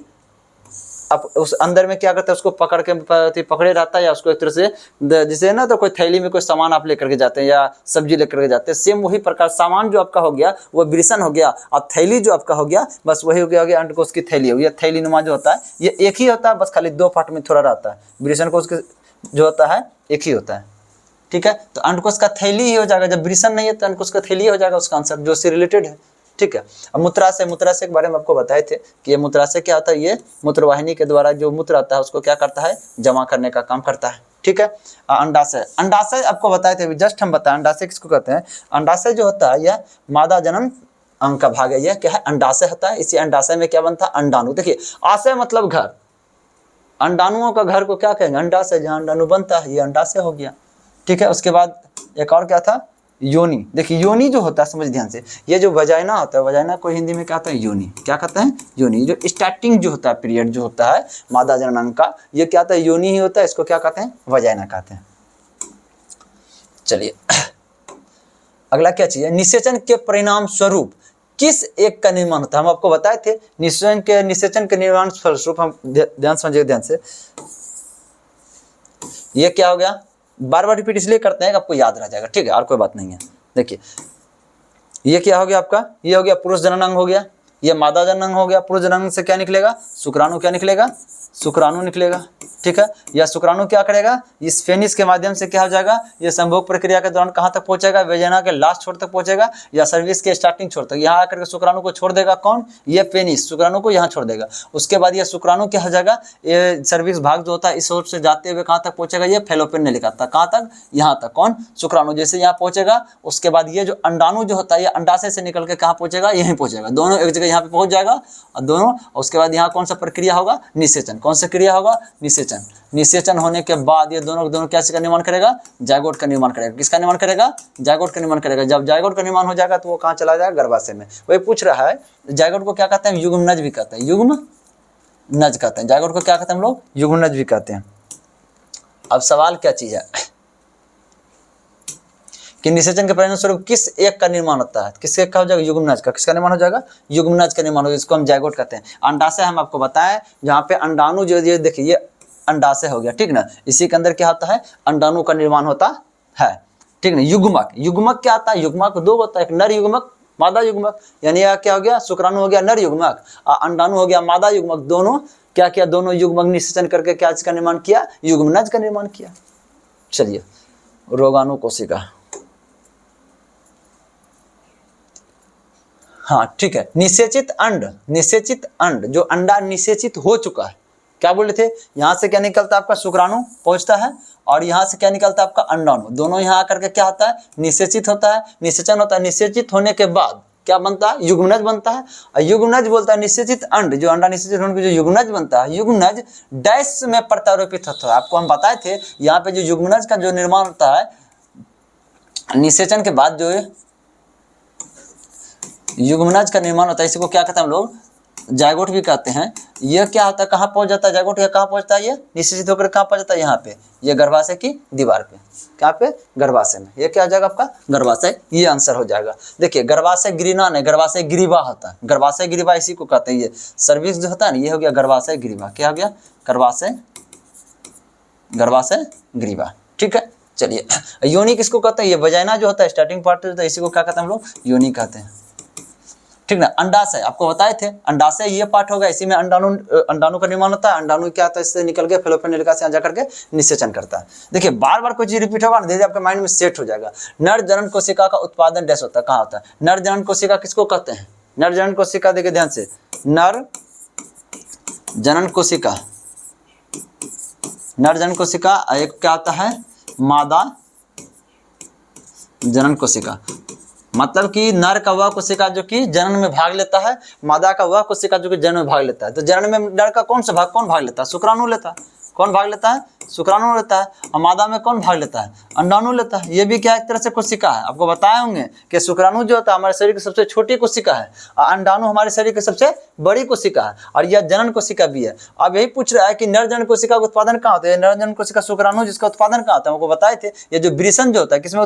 अब उस अंदर में क्या करता है उसको पकड़ के पकड़े रहता है, या उसको एक तरह से जैसे ना तो कोई थैली में कोई सामान आप लेकर के जाते हैं या सब्जी लेकर के जाते हैं, सेम वही प्रकार सामान जो आपका हो गया वो वृषण हो गया, और थैली जो आपका हो गया बस वही हो गया अंडकोश की थैली हो गया। थैली नुमा जो होता है ये एक ही होता है, बस खाली 2 पार्ट में थोड़ा रहता है। वृषण कोश जो होता है एक ही होता है, ठीक है। तो अंडकोश का थैली ही हो जाएगा, जब वृषण नहीं है तो अंडकोश का थैली हो जाएगा उसका आंसर जो से रिलेटेड है, ठीक है। अब मूत्राशय के बारे में आपको बताए थे कि ये मूत्राशय क्या होता है, ये मूत्रवाहिनी के द्वारा जो मूत्र आता है उसको क्या करता है जमा करने का काम करता है, ठीक है। अंडाशय आपको बताए थे जस्ट हम बताए अंडाशय किसको कहते हैं। अंडाशय जो होता है यह मादा जनन अंग का भाग है, यह क्या है अंडाशय होता है। इसी अंडाशय में क्या बनता है अंडाणु। देखिए आशय मतलब घर, अंडाणुओं का घर को क्या कहेंगे अंडाशय, जहाँ अंडाणु बनता है ये अंडाशय हो गया, ठीक है। उसके बाद एक और क्या था योनि। देखिए योनि जो होता है समझ ध्यान से, ये जो वजाइना होता है वजाइना को हिंदी में क्या कहते हैं योनि, क्या कहते हैं योनि। जो स्टार्टिंग जो होता है पीरियड जो होता है मादा जनन अंग का ये क्या होता है योनि ही होता है, इसको क्या कहते हैं वजाइना कहते हैं। चलिए अगला क्या चाहिए, निषेचन के परिणाम स्वरूप किस एक का निर्माण होता है। हम आपको बताए थे निषेचन के निर्माण स्वरूप, हम ध्यान समझिए ध्यान से, ये क्या हो गया बार बार रिपीट इसलिए करते हैं कि आपको याद रह जाएगा, ठीक है और कोई बात नहीं है। देखिए ये क्या हो गया आपका, ये हो गया पुरुष जनन अंग हो गया, ये मादा जनन अंग हो गया। पुरुष जनन अंग से क्या निकलेगा शुक्राणु, क्या निकलेगा शुक्राणु निकलेगा, ठीक है। यह शुक्राणु क्या करेगा, इस फेनिस के माध्यम से क्या हो जाएगा, यह संभोग प्रक्रिया के दौरान कहाँ तक पहुंचेगा, वेजाइना के लास्ट छोर तक पहुंचेगा या सर्विस के स्टार्टिंग छोर तक। यहाँ आकर के शुक्राणु को छोड़ देगा कौन, ये पेनिस शुक्राणु को यहाँ छोड़ देगा। उसके बाद यह शुक्राणु क्या हो जाएगा, ये सर्विस भाग जो होता है इस ओर से जाते हुए कहाँ तक पहुंचेगा, ये फेलोपियन ने लिखा था कहाँ तक, यहाँ तक। कौन, शुक्राणु जैसे यहाँ पहुंचेगा, उसके बाद ये जो अंडाणु जो होता है ये अंडाशय से निकल के कहाँ पहुंचेगा, यहीं पहुंचेगा। दोनों एक जगह यहाँ पे पहुंच जाएगा और दोनों, उसके बाद यहाँ कौन सा प्रक्रिया होगा, निषेचन। कौन सा क्रिया होगा, निषेचन। निषेचन होने के बाद ये दोनों क्या का निर्माण करेगा, जायगोट का निर्माण करेगा। किसका निर्माण करेगा, जायगोट का निर्माण करेगा। जब जायगोट का निर्माण हो जाएगा तो वो कहाँ चला जाएगा, गर्भाशय में। वही पूछ रहा है, जायगोट को क्या कहते हैं, युग्मनज भी कहते हैं, युग्मनज कहते हैं। जायगोट को क्या कहते हैं हम लोग, युग्मनज भी कहते हैं। अब सवाल क्या चीज है कि निषेचन के परिणाम स्वरूप किस एक का निर्माण होता है, किस एक का हो जाएगा, युग्मनज का। किसका निर्माण हो जाएगा, युग्मनज का निर्माण हो, इसको हम जायगोट कहते हैं। अंडाशय हम आपको बताएं, जहाँ पे अंडाणु जो ये देखिए ये अंडाशय हो गया, ठीक ना। इसी के अंदर क्या होता है, अंडाणु का निर्माण होता है, ठीक ना। युग्मक, युग्मक क्या आता है, युग्मक दो होता है, एक नर युग्मक, मादा युग्मक। यानी यह क्या हो गया, शुक्राणु हो गया नर युग्मक और अंडाणु हो गया मादा युग्मक। दोनों क्या किया, दोनों युग्मक निषेचन करके क्या का निर्माण किया, युग्मनज का निर्माण किया। चलिए, रोगाणु कोशिका, हाँ ठीक है। निषेचित अंड, निषेचित अंड जो अंडा निषेचित हो चुका है, क्या बोले थे, यहाँ से क्या निकलता है आपका, शुक्राणु पहुंचता है और यहाँ से क्या निकलता है आपका, अंडाणु। दोनों यहाँ आकर के क्या होता है, निषेचित होता है, निषेचन होता है। निषेचित होने के बाद क्या बनता है, युग्मनज बनता है। और युग्मनज बोलता है निषेचित अंड, जो अंडा निषेचित होने के जो युग्मनज बनता है, युग्मनज डैश में प्रत्यारोपित होता है। आपको हम बताए थे यहाँ पे जो युग्मनज का जो निर्माण होता है निषेचन के बाद, जो युग्मनज का निर्माण होता है, इसी को क्या कहते हैं हम लोग, जायगोट भी कहते हैं। यह क्या होता है, कहाँ पहुंच जाता है जायगोट, या कहाँ पहुंचता है, ये निषेचित होकर कहाँ पहुंच जाता है, यहाँ पे, ये गर्भाशय की दीवार पे। क्या पे, गर्भाशय में। ये क्या हो जाएगा आपका, गर्भाशय। ये आंसर हो जाएगा। देखिए, गर्भाशय गिरिना नहीं, गर्भाशय गिरिवा होता है। गर्भाशय गिरिवा इसी को कहते हैं। ये सर्विक्स जो होता है ना, ये हो गया गर्भाशय गिरिवा। क्या हो गया, गर्भाशय, गर्भाशय गिरिवा, ठीक है। चलिए, योनि किसको कहते हैं, ये वजाइना जो होता है, स्टार्टिंग पार्ट जो होता है, इसी को क्या कहते हैं हम लोग, योनि कहते हैं, ठीक ना। अंडाशय आपको बताए थे, अंडाशय ये पार्ट होगा, इसी में अंडाणु का निर्माण होता है। अंडाणु क्या होता है, इससे निकल के फेलोपियन नलिका से जाकर के निषेचन करता है। देखिए, बार बार कोई चीज रिपीट होगा ना, धीरे आपके माइंड में सेट हो जाएगा। नर जनन कोशिका का उत्पादन डैश होता है, कहाँ होता है, नर जनन कोशिका किसको कहते हैं, नर जनन कोशिका। देखिए ध्यान से, नर जनन कोशिका, नर जनन कोशिका, एक क्या होता है, मादा जनन कोशिका। मतलब कि नर का वह कोशिका जो कि जनन में भाग लेता है, मादा का वह कोशिका जो कि जनन में भाग लेता है। तो जनन में नर का कौन सा भाग, कौन भाग लेता है, शुक्राणु लेता है। कौन भाग लेता है, शुक्राणु लेता है। और मादा में कौन भाग लेता है, अंडाणु लेता है। ये भी क्या एक तरह से कोशिका है। आपको बताए होंगे कि शुक्राणु जो होता है हमारे शरीर की सबसे छोटी कोशिका है और अंडाणु हमारे शरीर की सबसे बड़ी कोशिका है, और यह जनन कोशिका भी है। अब यही पूछ रहा है कि नर जनन कोशिका का उत्पादन कहाँ होता है, नर जनन कोशिका शुक्राणु जिसका उत्पादन कहाँ होता है, हमको बताए थे। ये जो वृषण जो होता है, किसमें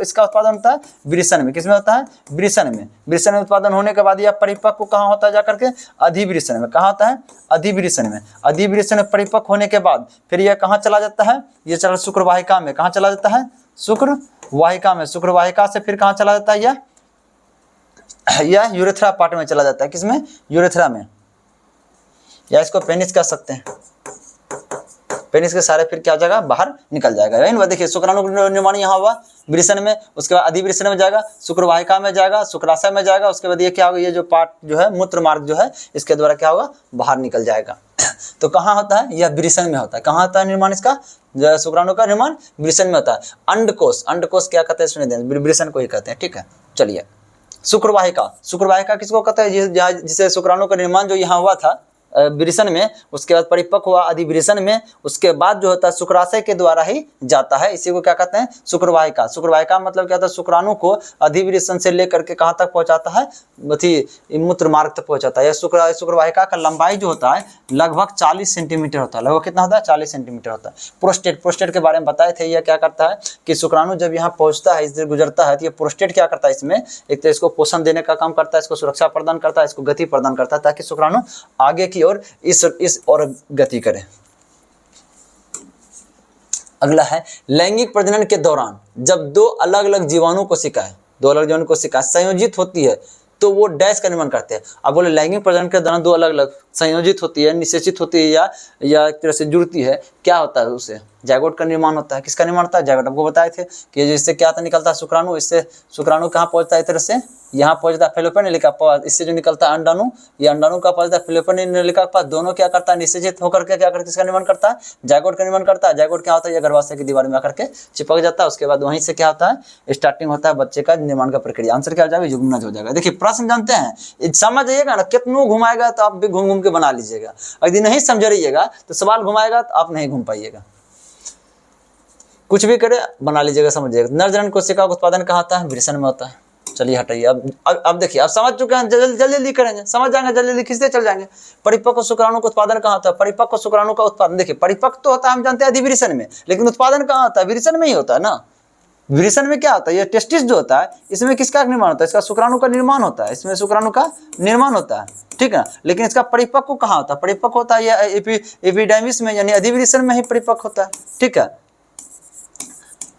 इसका उत्पादन होता है, वृषण में। किसमें होता है, वृषण में। वृषण में उत्पादन होने के बाद यह परिपक्व कहाँ होता है, जाकर के अधिवृषण में। कहाँ होता है, अधिवृषण में। अधिवृषण में परिपक्व होने के बाद फिर यह कहाँ चला जाता है, ये चला शुक्रवाहिका में। कहाँ चला जाता है, शुक्रवाहिका में। शुक्रवाहिका से फिर कहाँ चला जाता है, यह यूरेथ्रा पार्ट में चला जाता है। किसमें, यूरेथ्रा में, या इसको पेनिस कह सकते हैं। पेनिस के सारे फिर क्या हो जाएगा, बाहर निकल जाएगा। राइट, देखिए शुक्राणु निर्माण यहाँ हुआ वृषण में, उसके बाद अधिवृषण में जाएगा, शुक्रवाहिका में जाएगा, शुक्राशय में जाएगा। उसके बाद ये क्या होगा, ये जो पार्ट जो है मूत्र मार्ग जो है, इसके द्वारा क्या होगा, बाहर निकल जाएगा। तो कहाँ होता है, यह वृषण में होता है। कहाँ होता है निर्माण इसका, शुक्राणु का निर्माण वृषण में होता है। अंडकोश, अंडकोश क्या कहते हैं, सुनिए ध्यान, वृषण को ही कहते हैं, ठीक है। चलिए, शुक्रवाहिका, शुक्रवाहिका किसको कहता है, जिसे शुक्राणु का निर्माण जो यहाँ हुआ था वृषण में, उसके बाद परिपक्व हुआ अधिवृषण में, उसके बाद जो होता है शुक्राशय के द्वारा ही जाता है। इसी को क्या कहते हैं, शुक्रवाहिका। शुक्रवाहिका मतलब क्या होता है, शुक्राणु को अधिवृषण से लेकर के कहाँ तक पहुँचाता है, मूत्र मार्ग तक पहुँचाता है। शुक्रवाहिका का लंबाई जो होता है लगभग 40 सेंटीमीटर होता है। लगभग कितना होता है, 40 सेंटीमीटर होता है। प्रोस्टेट, प्रोस्टेट के बारे में बताए थे। यह क्या करता है कि शुक्राणु जब यहाँ पहुँचता है, इससे गुजरता है, तो ये प्रोस्टेट क्या करता है, इसमें एक तो इसको पोषण देने का काम करता है, इसको सुरक्षा प्रदान करता है, इसको गति प्रदान करता है, ताकि शुक्राणु आगे की और इस और गति करे। अगला है लैंगिक प्रजनन के दौरान जब दो अलग अलग जीवाणु कोशिकाएं संयोजित होती है तो वो डैश का निर्माण करते हैं। अब बोले लैंगिक प्रजनन के दौरान दो अलग अलग संयोजित होती है, निषेचित होती है या एक तरह से जुड़ती है, क्या होता है उससे जायगोट का निर्माण होता है। किसका निर्माण होता है? जायगोट। आपको बताए थे कि जिससे क्या निकलता है शुक्राणु, इससे शुक्राणु कहाँ पहुंचता है, इस तरह से यहाँ पहुंचता है फेलोपियन नलिका पास, इससे जो निकलता है अंडाणु, ये अंडाणु का पहुंचता है फेलोपियन नलिका पास, दोनों क्या करता है निषेचित होकर के क्या करके इसका निर्माण करता है, जायगोट का निर्माण करता है। जायगोट क्या होता है? गर्भाशय की दीवार में आकर के चिपक जाता है, उसके बाद वहीं से क्या होता है स्टार्टिंग होता है बच्चे का निर्माण का प्रक्रिया। आंसर क्या हो जाएगा? युग्मनज हो जाएगा। देखिए प्रश्न जानते हैं, समझ जाइएगा ना, कितनों घुमाएगा तो आप भी घूम घूम के बना लीजिएगा, यदि नहीं समझ रहिएगा तो सवाल घुमाएगा तो आप नहीं घूम पाइएगा, कुछ भी करे बना लीजिएगा, समझिएगा। नरजनन कोशिका का उत्पादन कहाँ होता है? वृषण में होता है। चलिए हटाइए। अब देखिए, अब समझ चुके हैं, जल्दी जल्दी करेंगे, समझ जाएंगे, जल्दी जल्दी खींचते चल जाएंगे। परिपक्व शुक्राणु का उत्पादन कहाँ होता है? परिपक्व शुक्राणु का उत्पादन, देखिए परिपक्व तो होता है हम जानते हैं अधिवृषण में, लेकिन उत्पादन कहाँ होता है? वृषण में ही होता है ना। वृषण में क्या होता है? ये टेस्टिस जो होता है, इसमें किसका निर्माण होता है? इसका शुक्राणु का निर्माण होता है, इसमें शुक्राणु का निर्माण होता है, ठीक है। लेकिन इसका परिपक्व कहाँ होता है? परिपक्व होता है या एपिडर्मिस में, यानी अधिवृषण में ही परिपक्व होता है, ठीक है।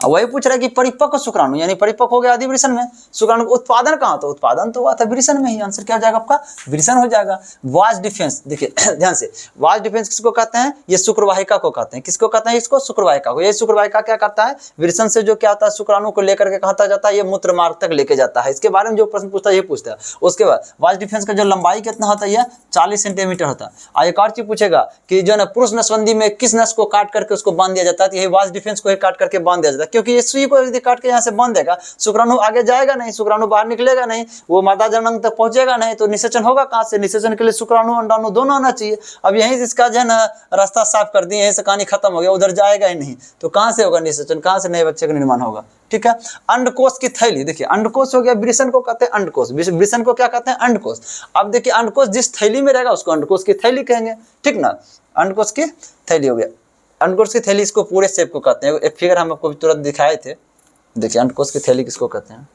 वही पूछ रहा है कि परिपक्व शुक्राणु यानी परिपक्व हो गया अधिवृषण में, शुक्राणु का उत्पादन कहाँ होता है? उत्पादन तो हुआ था वृषण में ही। आंसर क्या हो जाएगा आपका? वृषण हो जाएगा। वाज डिफेंस, देखिए ध्यान से, वाज डिफेंस किसको कहते हैं? ये शुक्रवाहिका को कहते हैं। किसको कहते हैं? इसको शुक्रवाहिका को। ये शुक्रवाहिका क्या करता है? वृषण से जो क्या होता है शुक्राणु को लेकर के कहाँ तक जाता है? ये मूत्र मार्ग तक लेके जाता है। इसके बारे में जो प्रश्न पूछता है ये पूछता है। उसके बाद वाज डिफेंस का जो लंबाई कितना होता है? ये 40 सेंटीमीटर होता है। एक और चीज पूछेगा कि जो ना पुरुष नसबंदी में किस नस को काट करके उसको बांध दिया जाता है? यही वाज डिफेंस को काट करके बांध दिया जाता है, क्योंकि ये सुई को यदि काट के यहाँ से बांध देगा, शुक्राणु आगे जाएगा नहीं, शुक्राणु बाहर निकलेगा नहीं, वो मादा जननांग तक पहुंचेगा नहीं, तो निषेचन होगा कहाँ से? निषेचन के लिए शुक्राणु अंडाणु दोनों आना चाहिए। अब यहीं से इसका जो है ना रास्ता साफ कर दिए, यहीं से कहानी खत्म हो गया, उधर जाएगा ही नहीं, तो कहाँ से होगा निषेचन? कहाँ से नए बच्चे का निर्माण होगा? ठीक है। अंडकोश की थैली, देखिए अंडकोश हो गया, वृषण को कहते हैं अंडकोश, वृषण को क्या कहते हैं? अंडकोश। अब देखिए अंडकोश जिस थैली में रहेगा उसको अंडकोश की थैली कहेंगे, ठीक ना। अंडकोश की थैली हो गया। अंडकोश की थैली इसको पूरे शेप को कहते हैं। एक फिगर हम आपको तुरंत दिखाए थे, देखिए अंडकोश की थैली किसको कहते हैं?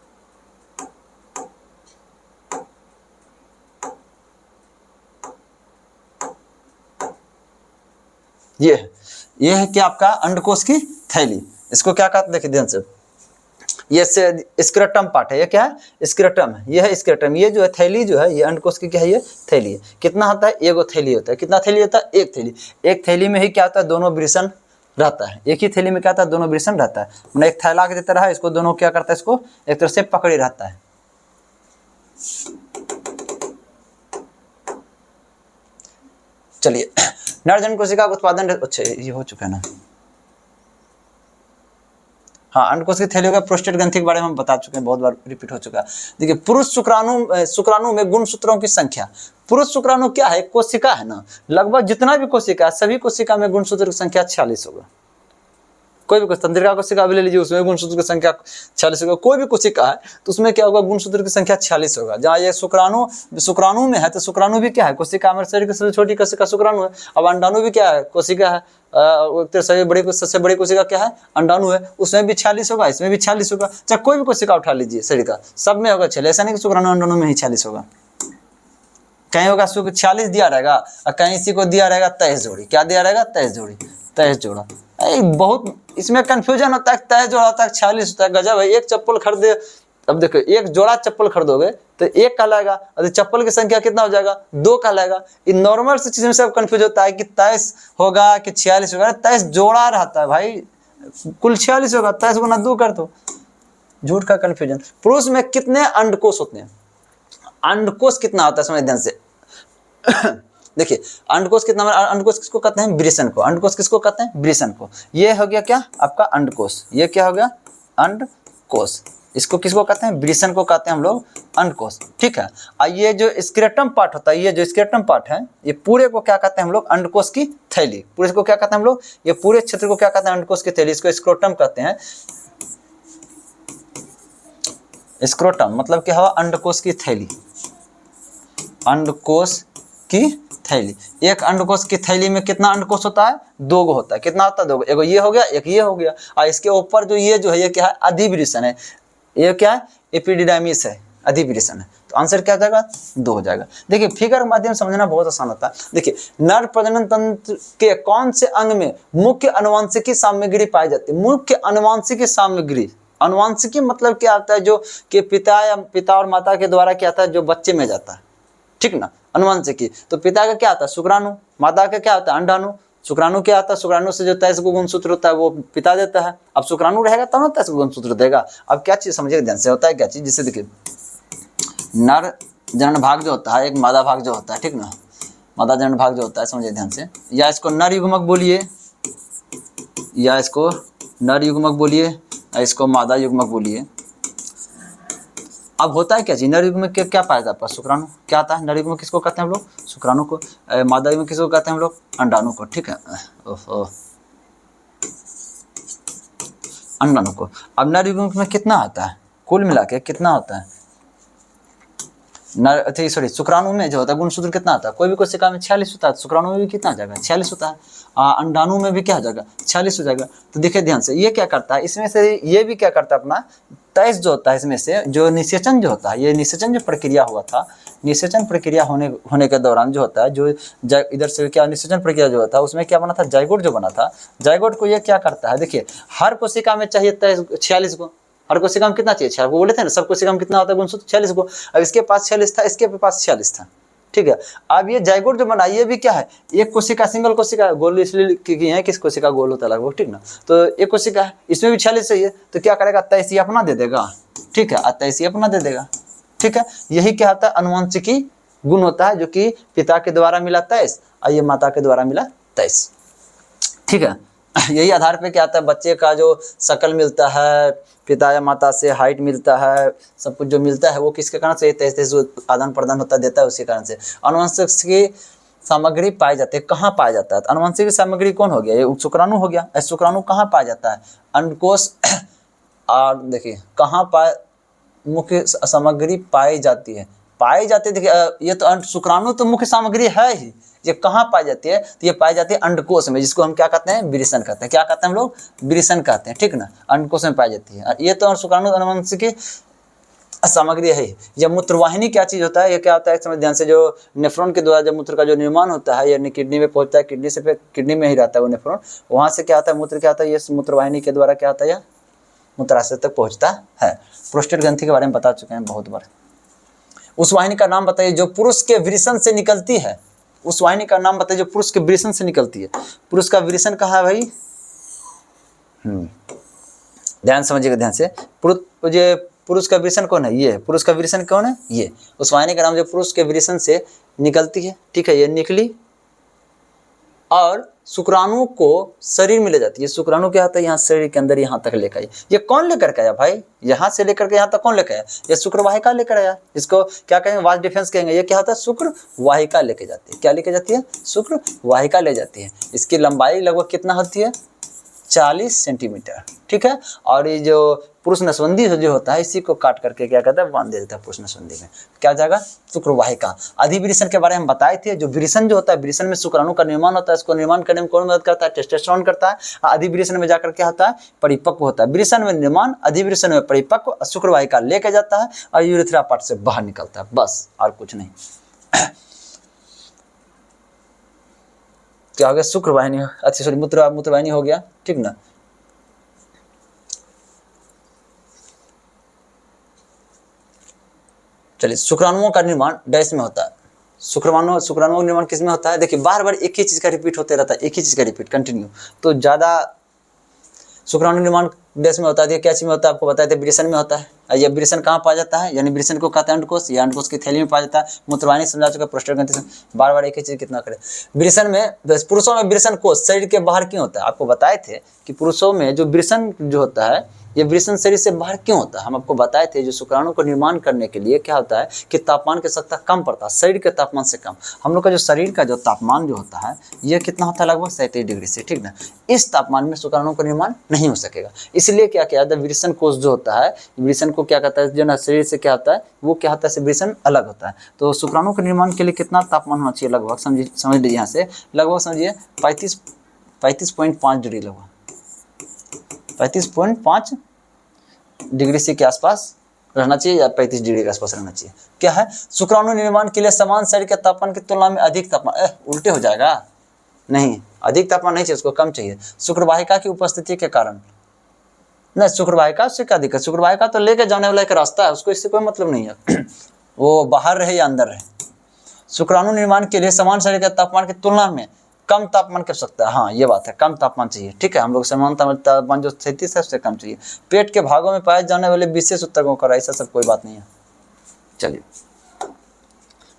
ये है क्या आपका अंडकोश की थैली। इसको क्या कहते हैं? देखिए ध्यान से, ये स्क्रोटम पार्ट है। ये क्या है? स्क्रोटम है। ये है स्क्रोटम। ये जो है थैली जो है, ये अंडकोश की क्या है? ये थैली है। कितना होता है? एगो थैली होता है। कितना थैली होता है? एक थैली। एक थैली में ही क्या होता है? दोनों वृषण रहता है। एक ही थैली में क्या होता है? दोनों वृषण रहता है। मैंने एक थैला की तरह है, इसको दोनों क्या करता है? इसको एक तरह से पकड़े रहता है। चलिए, नरजनन कोशिका का उत्पादन, अच्छा ये हो चुका है ना। हाँ, अंडकोश की थैली का प्रोस्टेट ग्रंथि के बारे में हम बता चुके हैं, बहुत बार रिपीट हो चुका है। देखिए पुरुष शुक्राणु में गुणसूत्रों की संख्या, पुरुष शुक्राणु क्या है? कोशिका है ना, लगभग जितना भी कोशिका है सभी कोशिका में गुणसूत्र की संख्या 46 होगा। कोई भी तंत्रिका कोशिका भी ले लीजिए, उसमें गुणसूत्र की संख्या 46 होगा। कोई भी कोशिका है तो उसमें क्या होगा? गुणसूत्र की संख्या 46 होगा। जहाँ ये शुक्राणु में है तो शुक्राणु भी क्या है? कोशिका। हमारे शरीर की सबसे छोटी कोशिका शुक्राणु है। अब अंडाणु भी क्या है? कोशिका है। सबसे बड़ी कोशिका क्या है? अंडाणु है। उसमें भी 46 होगा, इसमें भी 46 होगा। चाहे कोई भी कोशिका उठा लीजिए शरीर का, सब में होगा 46। ऐसा नहीं कि शुक्राणु अंडाणु में ही 46 होगा। कहीं होगा 46 दिया रहेगा और कहीं इसी को दिया रहेगा 23 जोड़ी। क्या दिया रहेगा? 23 जोड़ी, 23 जोड़ा। बहुत इसमें कंफ्यूजन होता है, 23 जोड़ा होता है, 46 होता है। गजब है। एक चप्पल खरीदे, अब देखो एक जोड़ा चप्पल खरीदोगे तो एक कहलाएगा, और चप्पल की संख्या कितना हो जाएगा? 2 कहलाएगा। इन नॉर्मल से चीज में सब कंफ्यूज होता है कि 23 होगा कि 46 होगा। 23 जोड़ा रहता है भाई, कुल 46 होगा, 23 गुना 2 कर दो। झूठ का कंफ्यूजन। पुरुष में कितने अंडकोश होते हैं? अंडकोश कितना होता है समझ ध्यान से। देखिए अंडकोश कितना, अंडकोश किसको कहते हैं? वृषण को। अंडकोश किसको कहते हैं? वृषण को। ये हो गया क्या आपका अंडकोश। ये क्या हो गया? अंडकोश। इसको किसको कहते हैं? वृषण को कहते हैं हम लोग अंडकोश, ठीक है। और ये जो स्क्रोटम पार्ट होता है, ये जो स्क्रोटम पार्ट है, ये पूरे को क्या कहते हैं हम लोग? अंडकोश की थैली। पूरे को क्या कहते हैं हम लोग? ये पूरे क्षेत्र को क्या कहते हैं? अंडकोश की थैली। इसको स्क्रोटम कहते हैं। स्क्रोटम मतलब क्या हुआ? अंडकोश की थैली। अंडकोश की थैली। एक अंडकोश की थैली में कितना अंडकोश होता है? 2 गो होता है। कितना होता है? 2 गो। एक ये हो गया, एक ये हो गया, और इसके ऊपर जो ये जो है ये क्या है? अधिवृषण है। ये क्या है? एपिडिडाइमिस है, अधिवृषण है। तो आंसर क्या हो जाएगा? 2 हो जाएगा। देखिए फिगर के माध्यम से समझना बहुत आसान होता है। देखिए नर प्रजनन तंत्र के कौन से अंग में मुख्य अनुवांशिकी सामग्री पाई जाती है? मुख्य अनुवांशिकी सामग्री अनुवांशिकी मतलब क्या आता है, जो कि पिता और माता के द्वारा क्या आता है, जो बच्चे में जाता है, ठीक ना, अनुवांशिकी। तो पिता का क्या आता है, शुक्राणु, माता का क्या आता है, अंडाणु। शुक्राणु क्या आता है, शुक्राणु से जो 23 गुणसूत्र होता है वो पिता देता है। अब शुक्राणु रहेगा तब ना 23 गुणसूत्र देगा। अब क्या चीज समझिए ध्यान से, होता है क्या चीज, जिससे देखिए नर जनन भाग जो होता है, एक मादा भाग जो होता है, ठीक ना, मादा जनन भाग जो होता है, समझिए ध्यान से, या इसको नर युग्मक बोलिए, या इसको नर युग्मक बोलिए, या इसको मादा युग्मक बोलिए। अब होता है क्या चीज, नर युग्मक में क्या पाया जाता है, शुक्राणु। क्या आता है नर युग्मक, किसको कहते हैं हम लोग, शुक्राणु को। मादा युग्मक किसको कहते हैं हम लोग, अंडाणु को, ठीक है, ओहो, अंडाणु को। अब नर युग्मक में कितना आता है, कुल मिला के कितना होता है, शुक्राणु में जो होता है गुणसूत्र कितना आता है, कोई भी कोशिका में 46 होता है, शुक्राणु में भी कितना आ जाएगा, 46 होता है। अंडाणु में भी क्या हो जाएगा, 46 हो जाएगा। तो देखिए ध्यान से, ये क्या करता है, इसमें से ये भी क्या करता है अपना 23 जो होता है, इसमें से जो निषेचन जो होता है, ये निषेचन जो प्रक्रिया हुआ था, निषेचन प्रक्रिया होने के दौरान जो होता है, जो इधर से क्या निषेचन प्रक्रिया जो होता है, उसमें क्या बना था, जाइगोट जो बना था, जाइगोट को ये क्या करता है, देखिए हर कोशिका में चाहिए 46 को, हर कोशिका में कितना चाहिए, 46 को बोले थे ना, सब कोशिका में कितना होता है गुणसूत्र, 46 को। अब इसके पास 46 था, इसके पास 46 था, ठीक है। अब ये जाइगोट जो बना, ये भी क्या है, एक कोशिका, सिंगल कोशिका, गोल इसलिए की है, किस कोशिका गोल होता है लगभग, ठीक ना। तो एक कोशिका है, इसमें भी 46 चाहिए, तो क्या करेगा, 23 अपना दे देगा, ठीक है, 23 अपना दे देगा, ठीक है। यही क्या होता है, अनुवांशिकी गुण होता है, जो कि पिता के द्वारा मिला 23 और ये माता के द्वारा मिला 23, ठीक है। यही आधार पे क्या आता है, बच्चे का जो शकल मिलता है, पिता या माता से हाइट मिलता है, सब कुछ जो मिलता है वो किसके कारण से, 23 आदान प्रदान होता देता है, उसी कारण से। अनुवांशिक सामग्री पाई जाती है, कहाँ पाया जाता है, अनुवांशिक सामग्री कौन हो गया, ये शुक्राणु हो गया। शुक्राणु कहाँ पाया जाता है, अंडकोश। और देखिए कहाँ मुख्य सामग्री पाई जाती है, देखिए ये तो शुक्राणु तो मुख्य सामग्री है ही, ये कहाँ पाई जाती है, तो ये पाई जाती है अंडकोश में, जिसको हम क्या कहते हैं, विरेचन कहते हैं। क्या कहते हैं हम लोग, विरेचन कहते हैं, ठीक ना, अंडकोश में पाई जाती है। ये तो शुक्राणु अनुवांशिक सामग्री है। जब मूत्रवाहिनी क्या चीज होता है, ये क्या होता है, समझ ध्यान से, जो नेफ्रॉन के द्वारा जब मूत्र का जो निर्माण होता है, यानी किडनी में पहुंचता है, किडनी में ही रहता है वो नेफ्रॉन, वहां से क्या होता है, मूत्र क्या होता है, ये मूत्रवाहिनी के द्वारा क्या होता है, मूत्राशय तक पहुंचता है। प्रोस्टेट ग्रंथि के बारे में बता चुके हैं बहुत बार। उस वाहिनी का नाम बताइए जो पुरुष के वृषण से निकलती है, उस वाहिनी का नाम बताइए जो पुरुष के वृषण से निकलती है। पुरुष का वृषण कहाँ है भाई, ध्यान समझिएगा ध्यान से, पुरुष का वृषण कौन है, ये पुरुष का वृषण कौन है, ये उस वाहिनी का नाम जो पुरुष के वृषण से निकलती है, ठीक है। ये निकली और शुक्राणु को शरीर में ले जाती है। शुक्राणु क्या होता है, यहाँ शरीर के अंदर यहाँ तक लेकर आई। ये कौन लेकर के आया भाई, यहाँ से लेकर के यहाँ तक कौन लेकर आया, ये शुक्रवाहिका लेकर आया। इसको क्या कहेंगे, वास्ट डिफेंस कहेंगे। ये क्या होता है, शुक्रवाहिका लेके जाती है। क्या लेके जाती है, शुक्रवाहिका ले जाती है। इसकी लंबाई लगभग कितना होती है, 40 सेंटीमीटर, ठीक है। और ये जो पुरुष नसबंदी जो होता है, इसी को काट करके क्या कहता है, बांध देता है पुरुष नसबंदी में। क्या जाएगा, शुक्रवाहिका। अधिवृषण के बारे में बताए थे। जो वृषण जो होता है, वृषण में शुक्राणु का निर्माण होता है। इसको निर्माण करने में कौन मदद करता है, टेस्टोस्टेरोन करता है। अधिवृषण में जाकर क्या होता है, परिपक्व होता है। वृषण में निर्माण, अधिवृषण में परिपक्व, शुक्रवाहिका लेके जाता है और यूरेथ्रा पार्ट से बाहर निकलता है, बस और कुछ नहीं। क्या हो गया, शुक्रवाहिनी, अच्छा सॉरी मूत्रवाहिनी हो गया, ठीक ना। चलिए, शुक्राणुओं का निर्माण डैश में होता है। शुक्राणुओं का निर्माण किस में होता है, देखिए बार बार एक ही चीज का रिपीट होते रहता है, एक ही चीज का रिपीट कंटिन्यू। तो ज्यादा शुक्राणु निर्माण डैश में होता है। क्या चीज में होता है, आपको बताया था, वृषण में होता है। ये वृषण कहाँ पाया जाता है, यानी वृषण को कहते हैं अंडकोश, या अंडकोश की थैली में पाया जाता है। मूत्रवाहिनी समझा चुका, प्रोस्टेट ग्रंथि से बार बार एक ही चीज कितना करे। वृषण में, पुरुषों में वृषण कोश शरीर के बाहर क्यों होता है, आपको बताए थे कि पुरुषों में जो वृषण जो होता है, ये वृषण शरीर से बाहर क्यों होता है। हम आपको बताए थे, जो शुक्राणु को निर्माण करने के लिए क्या होता है कि तापमान की आवश्यकता कम पड़ता है, शरीर के तापमान से कम। हम लोग का जो शरीर का जो तापमान जो होता है, ये कितना होता है, लगभग 37 डिग्री से, ठीक ना। इस तापमान में शुक्राणु का निर्माण नहीं हो सकेगा। इसलिए क्या किया जाता है, वृषण कोश जो होता है, वृषण को क्या कहता है, जो ना शरीर से क्या होता है, वो क्या होता है, वृषण अलग होता है। तो शुक्राणु के निर्माण के लिए कितना तापमान होना चाहिए, लगभग समझ लीजिए यहाँ से, लगभग समझिए 35.5 डिग्री, लगभग 35.5 डिग्री से के आसपास रहना चाहिए, या 35 डिग्री के आसपास रहना चाहिए। क्या है, शुक्राणु निर्माण के लिए समान शरीर के तापमान की तुलना में अधिक तापमान, उल्टे हो जाएगा, नहीं, अधिक तापमान नहीं चाहिए, उसको कम चाहिए। शुक्रवाहिका की उपस्थिति के कारण, नहीं, शुक्रवाहिका उससे क्या दिक्कत, शुक्रवाहिका तो लेके जाने वाला एक रास्ता है, उसको इससे कोई मतलब नहीं है। वो बाहर रहे या अंदर रहे। शुक्राणु निर्माण के लिए समान शरीर के तापमान की तुलना में कम तापमान कर सकता है। हाँ, ये बात है, कम तापमान चाहिए। ठीक है, हम लोग समान तापमान जो 37 है उससे कम चाहिए। पेट के भागों में पाए जाने वाले विशेष ऊतकों का, ऐसा सब कोई बात नहीं है। चलिए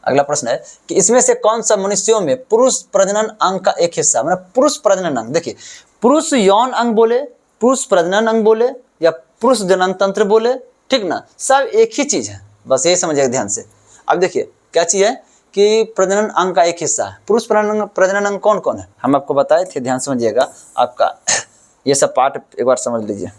अगला प्रश्न है कि इसमें से कौन सा मनुष्यों में पुरुष प्रजनन अंग का एक हिस्सा, मतलब पुरुष प्रजनन अंग, देखिए पुरुष यौन अंग बोले, पुरुष प्रजनन अंग बोले या पुरुष जनन तंत्र बोले, ठीक ना, सब एक ही चीज है, बस ये समझिए ध्यान से। अब देखिए क्या चीज है कि प्रजनन अंग का एक हिस्सा है। पुरुष प्रजनन अंग कौन कौन है, हम आपको बताए थे, ध्यान समझिएगा। आपका ये सब पार्ट एक बार समझ लीजिए।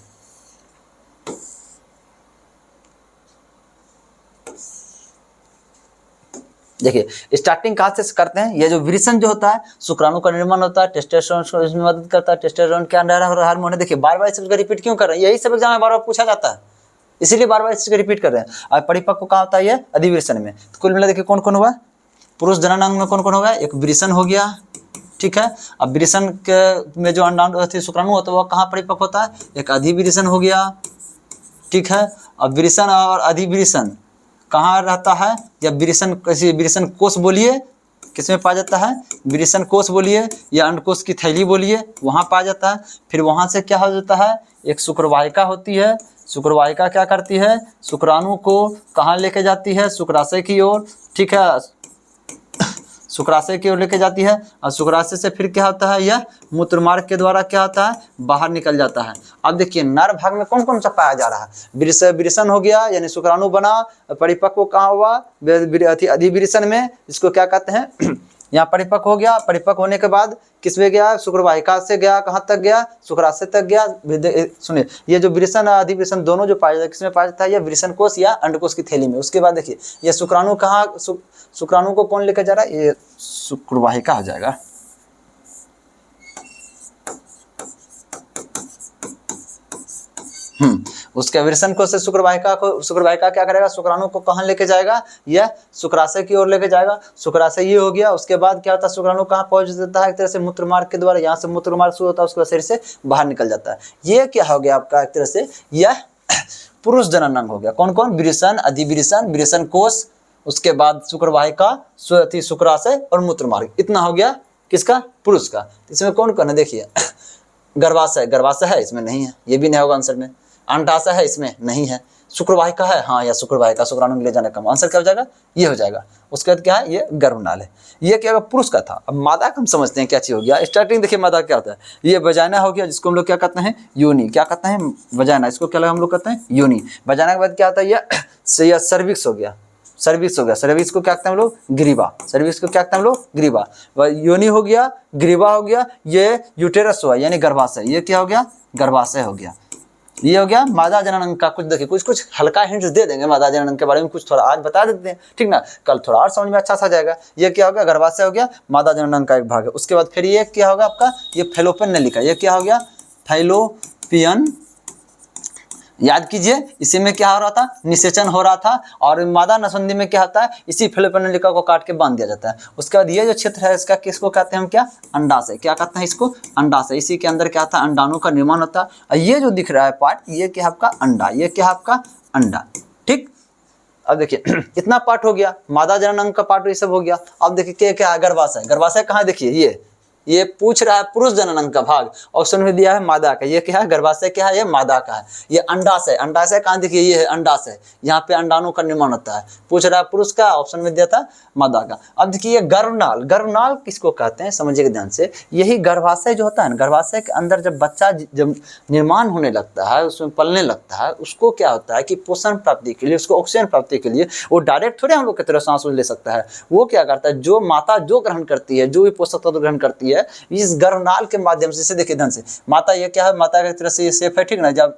देखिए स्टार्टिंग कहाँ से करते हैं, ये जो विरिसन जो होता है, शुक्राणु का निर्माण होता है, टेस्टोस्टेरोन इसमें मदद करता है, टेस्टोस्टेरोन क्या हार्मोन है। देखिए बार बार इसको रिपीट क्यों कर रहे हैं, यही सब एग्जाम में बार बार पूछा जाता है, इसीलिए बार बार इसको रिपीट कर रहे हैं। और परिपक्व कहाँ होता है, ये अधिविरसन में। तो कुल मिला देखिए कौन कौन हुआ, पुरुष जनन अंग में कौन कौन होगा, एक विरिसन हो गया, ठीक है। अब विरिसन के में जो अंडाणु शुक्राणु होता है वो कहाँ परिपक्व होता है, एक अधिविरसन हो गया, ठीक है। अब विरिसन और अधिविरसन कहाँ रहता है, या विरिसन किसी विरिसन कोष बोलिए, किसमें पाया जाता है, विरिसन कोष बोलिए या अंडकोश की थैली बोलिए, वहाँ पाया जाता है। फिर वहाँ से क्या हो जाता है, एक शुक्रवाहिका होती है, शुक्रवाहिका क्या करती है, शुक्राणु को कहाँ लेके जाती है, शुक्राशय की ओर, ठीक है, शुक्राशय की ओर लेके जाती है। और शुक्राशय से फिर क्या होता है, यह मूत्रमार्ग के द्वारा क्या होता है, बाहर निकल जाता है। अब देखिए नर भाग में कौन कौन सा पाया जा रहा है, विरिसन हो गया यानी शुक्राणु बना, परिपक्व कहाँ हुआ, अधिविरिसन में, इसको क्या कहते हैं यहाँ परिपक्व हो गया। परिपक्व होने के बाद किस में गया, शुक्रवाहिका से गया, कहाँ तक गया, शुक्राशय तक गया। सुनिए ये जो विरिसन और अधिविरिसन दोनों जो पाया जाता है, किसमें पाया जाता है, ये विरिसन कोष या अंडकोश की थैली में। उसके बाद देखिए ये शुक्राणु कहाँ, शुक्राणु को कौन लेकर जा रहा है, ये शुक्रवाहिका हो जाएगा। उसके विरसन को से शुक्रवाहिका क्या करेगा, शुक्राणु को कहाँ लेके जाएगा, यह शुक्राशय की ओर लेके जाएगा। शुक्राशय ये हो गया। उसके बाद क्या होता है, शुक्राणु कहाँ पहुंच जाता है, एक तरह से मूत्रमार्ग के द्वारा, यहाँ से मूत्रमार्ग शुरू होता है, उसके बाद शरीर से बाहर निकल जाता है। ये क्या हो गया आपका, एक तरह से यह पुरुष जनन अंग हो गया। कौन कौन, विरिसन, अधिविरिसन, विरिसन कोष, उसके बाद शुक्रवाहिका, शुक्राशय और मूत्रमार्ग, इतना हो गया किसका, पुरुष का। इसमें कौन कौन है, देखिए गर्भाशय, गर्भाशय है इसमें, नहीं है, ये भी नहीं होगा आंसर में। अंडाशय है इसमें, नहीं है। शुक्रवाहिका है, हाँ, या शुक्रवाहिका, शुक्राणु में ले जाने का आंसर क्या हो जाएगा, ये हो जाएगा। उसके बाद क्या है, ये गर्भनाल है। ये क्या होगा, पुरुष का था। अब मादा का हम समझते हैं क्या चीज हो गया। स्टार्टिंग देखिए मादा क्या होता है, ये वजाइना हो गया, जिसको हम लोग क्या कहते हैं, योनि, क्या कहते हैं, वजाइना, इसको क्या हम लोग कहते हैं, योनि। वजाइना के बाद क्या होता है, ये सर्विक्स हो गया, सर्विक्स हो गया, सर्विक्स को क्या कहते हैं हम लोग, ग्रीवा, सर्विक्स को क्या कहते हैं हम लोग, ग्रीवा। योनि हो गया, ग्रीवा हो गया, ये यूटेरस हुआ यानी गर्भाशय, ये क्या हो गया, गर्भाशय हो गया। ये हो गया मादा जनन अंग का। कुछ देखिए कुछ हल्का हिंट्स दे देंगे मादा जनन अंग के बारे में, कुछ थोड़ा आज बता देते हैं, ठीक ना, कल थोड़ा और समझ में अच्छा सा जाएगा। ये क्या हो गया, गर्भाशय हो गया, मादा जनन अंग का एक भाग है। उसके बाद फिर ये क्या होगा आपका, ये फैलोपियन नलिका, ये क्या हो गया, फैलोपियन, याद कीजिए इसी में क्या हो रहा था, निषेचन हो रहा था। और मादा नसबंदी में क्या होता है, इसी फैलोपियन नलिका को काट के बांध दिया जाता है। उसके बाद ये जो क्षेत्र है इसका किसको कहते हैं हम, क्या, अंडाशय, क्या कहते हैं इसको, अंडाशय। इसी के अंदर क्या था, अंडाणु का निर्माण होता है। और ये जो दिख रहा है पार्ट, ये क्या आपका अंडा, ये क्या आपका अंडा, ठीक। अब देखिए इतना पार्ट हो गया, मादा जनन अंग का पार्ट ये सब हो गया। अब देखिए क्या है, गर्भाशय, गर्भाशय कहाँ, देखिए ये पूछ रहा है पुरुष जनन अंग का भाग, ऑप्शन में दिया है मादा का। ये क्या है, गर्भाशय क्या है, ये मादा का है। ये अंडाशय, अंडाशय कहाँ, देखिए ये है अंडाशय, यहाँ पे अंडाणु का निर्माण होता है। पूछ रहा है पुरुष का, ऑप्शन में दिया था मादा का। अब देखिए ये गर्भनाल, गर्भनाल किसको कहते हैं समझिएगा ध्यान से। यही गर्भाशय जो होता है ना, गर्भाशय के अंदर जब बच्चा जब निर्माण होने लगता है, उसमें पलने लगता है, उसको क्या होता है कि पोषण प्राप्ति के लिए, उसको ऑक्सीजन प्राप्ति के लिए, वो डायरेक्ट थोड़े हम लोग की तरह सांस ले सकता है। वो क्या करता है, जो माता जो ग्रहण करती है, जो भी पोषक तत्व ग्रहण करती है, इस गर्भनाल के माध्यम से देखिए ध्यान से, माता ये क्या है, माता की तरह से ये सेफ है, ठीक ना, जब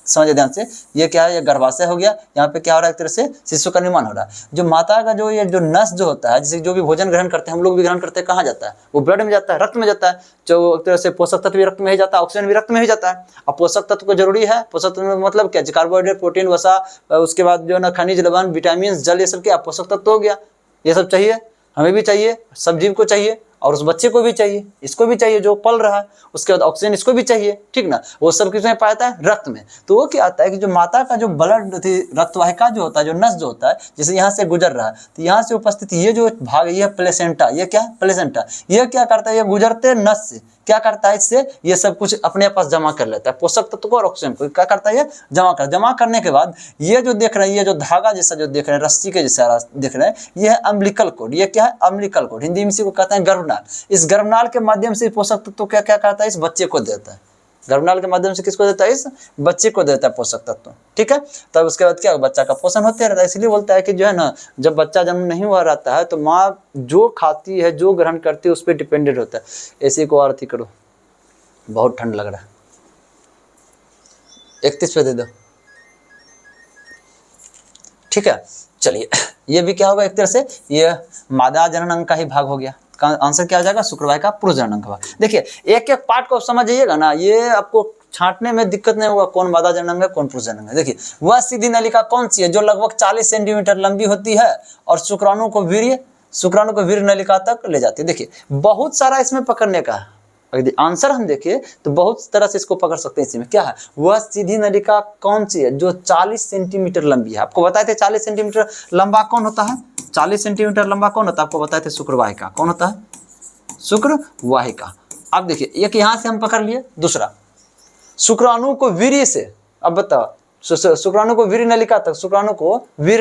समझिए ध्यान से। ये क्या है, ये गर्भाशय हो गया, यहाँ पे क्या हो रहा है, एक तरह से शिशु का निर्माण हो रहा है। जो माता का जो ये जो नस जो होता है, जिसे जो भी भोजन ग्रहण करते हैं, हम लोग भी ग्रहण करते हैं, कहाँ जाता है, वो ब्लड में जाता है, रक्त में जाता है। जो एक तरह से पोषक तत्व भी रक्त में ही जाता है, ऑक्सीजन भी रक्त में ही जाता है। अब पोषक तत्व को जरूरी है, पोषक तत्व मतलब क्या, कार्बोहाइड्रेट, प्रोटीन, वसा, उसके बाद जो है ना खनिज लवण, विटामिन, जल, ये सब क्या पोषक तत्व हो गया। ये सब चाहिए, हमें भी चाहिए, सब जीव को चाहिए। और उस बच्चे को भी चाहिए, इसको भी चाहिए जो पल रहा है, उसके बाद ऑक्सीजन इसको भी चाहिए, ठीक ना। वो सब किसमें पाया जाता है, रक्त में। तो वो क्या आता है कि जो माता का जो ब्लड रक्त वाहिका जो होता है, जो नस जो होता है, जैसे यहाँ से गुजर रहा है, तो यहाँ से उपस्थित ये जो भाग, ये प्लेसेंटा, ये क्या है प्लेसेंटा, ये क्या करता है, ये गुजरते नस से क्या करता है, इससे ये सब कुछ अपने पास जमा कर लेता है, पोषक तत्व को और ऑक्सीजन को क्या करता है, ये जमा करने के बाद ये जो देख रहे हैं, ये जो धागा जैसा जो देख रहे हैं, रस्सी के जैसा देख रहे हैं, ये है अम्बिलिकल कोड। ये क्या है, अम्बिलिकल कोड, हिंदी में इसी को कहते हैं गर्भनाल। इस गर्भनाल के माध्यम से पोषक तत्व क्या क्या करता है, इस बच्चे को देता है। गर्भनाल के माध्यम से किसको देता है, इस बच्चे को देता है पोषक तत्व, ठीक है। तब उसके बाद क्या, बच्चा का पोषण होते रहता है। इसलिए बोलता है कि जो है ना, जब बच्चा जन्म नहीं हुआ रहता है तो माँ जो खाती है, जो ग्रहण करती है, उस पर डिपेंडेंट होता है। ऐसी को आरती करो, बहुत ठंड लग रहा है, 31 पे दे दो, ठीक है। चलिए, ये भी क्या होगा, एक तरह से ये मादा जनन अंग का ही भाग हो गया। आंसर क्या आ जाएगा, शुक्रवाहिका पुरुष जनन अंग का भाग। देखिए एक एक पार्ट को समझ जाइएगा ना, ये आपको छांटने में दिक्कत नहीं होगा, कौन मादा जनन अंग है, कौन पुरुष जनन अंग है। देखिए वह सीधी नलिका कौन सी है, जो लगभग 40 सेंटीमीटर लंबी होती है और शुक्राणु को वीर्य नलिका तक ले जाती है। देखिए बहुत सारा इसमें पकड़ने का है, अगर आंसर हम देखें तो बहुत तरह से इसको पकड़ सकते हैं। इसमें क्या है, वह सीधी नलिका कौन सी है जो 40 सेंटीमीटर लंबी है। आपको बताए थे 40 सेंटीमीटर लंबा कौन होता है, 40 सेंटीमीटर लंबा कौन होता है, आपको बताए थे शुक्रवाहिका। कौन होता है, शुक्रवाहिका। अब देखिए एक यहाँ से हम पकड़ लिए, दूसरा शुक्राणु को वीर्य से, अब बताओ शुक्राणु को वीर्य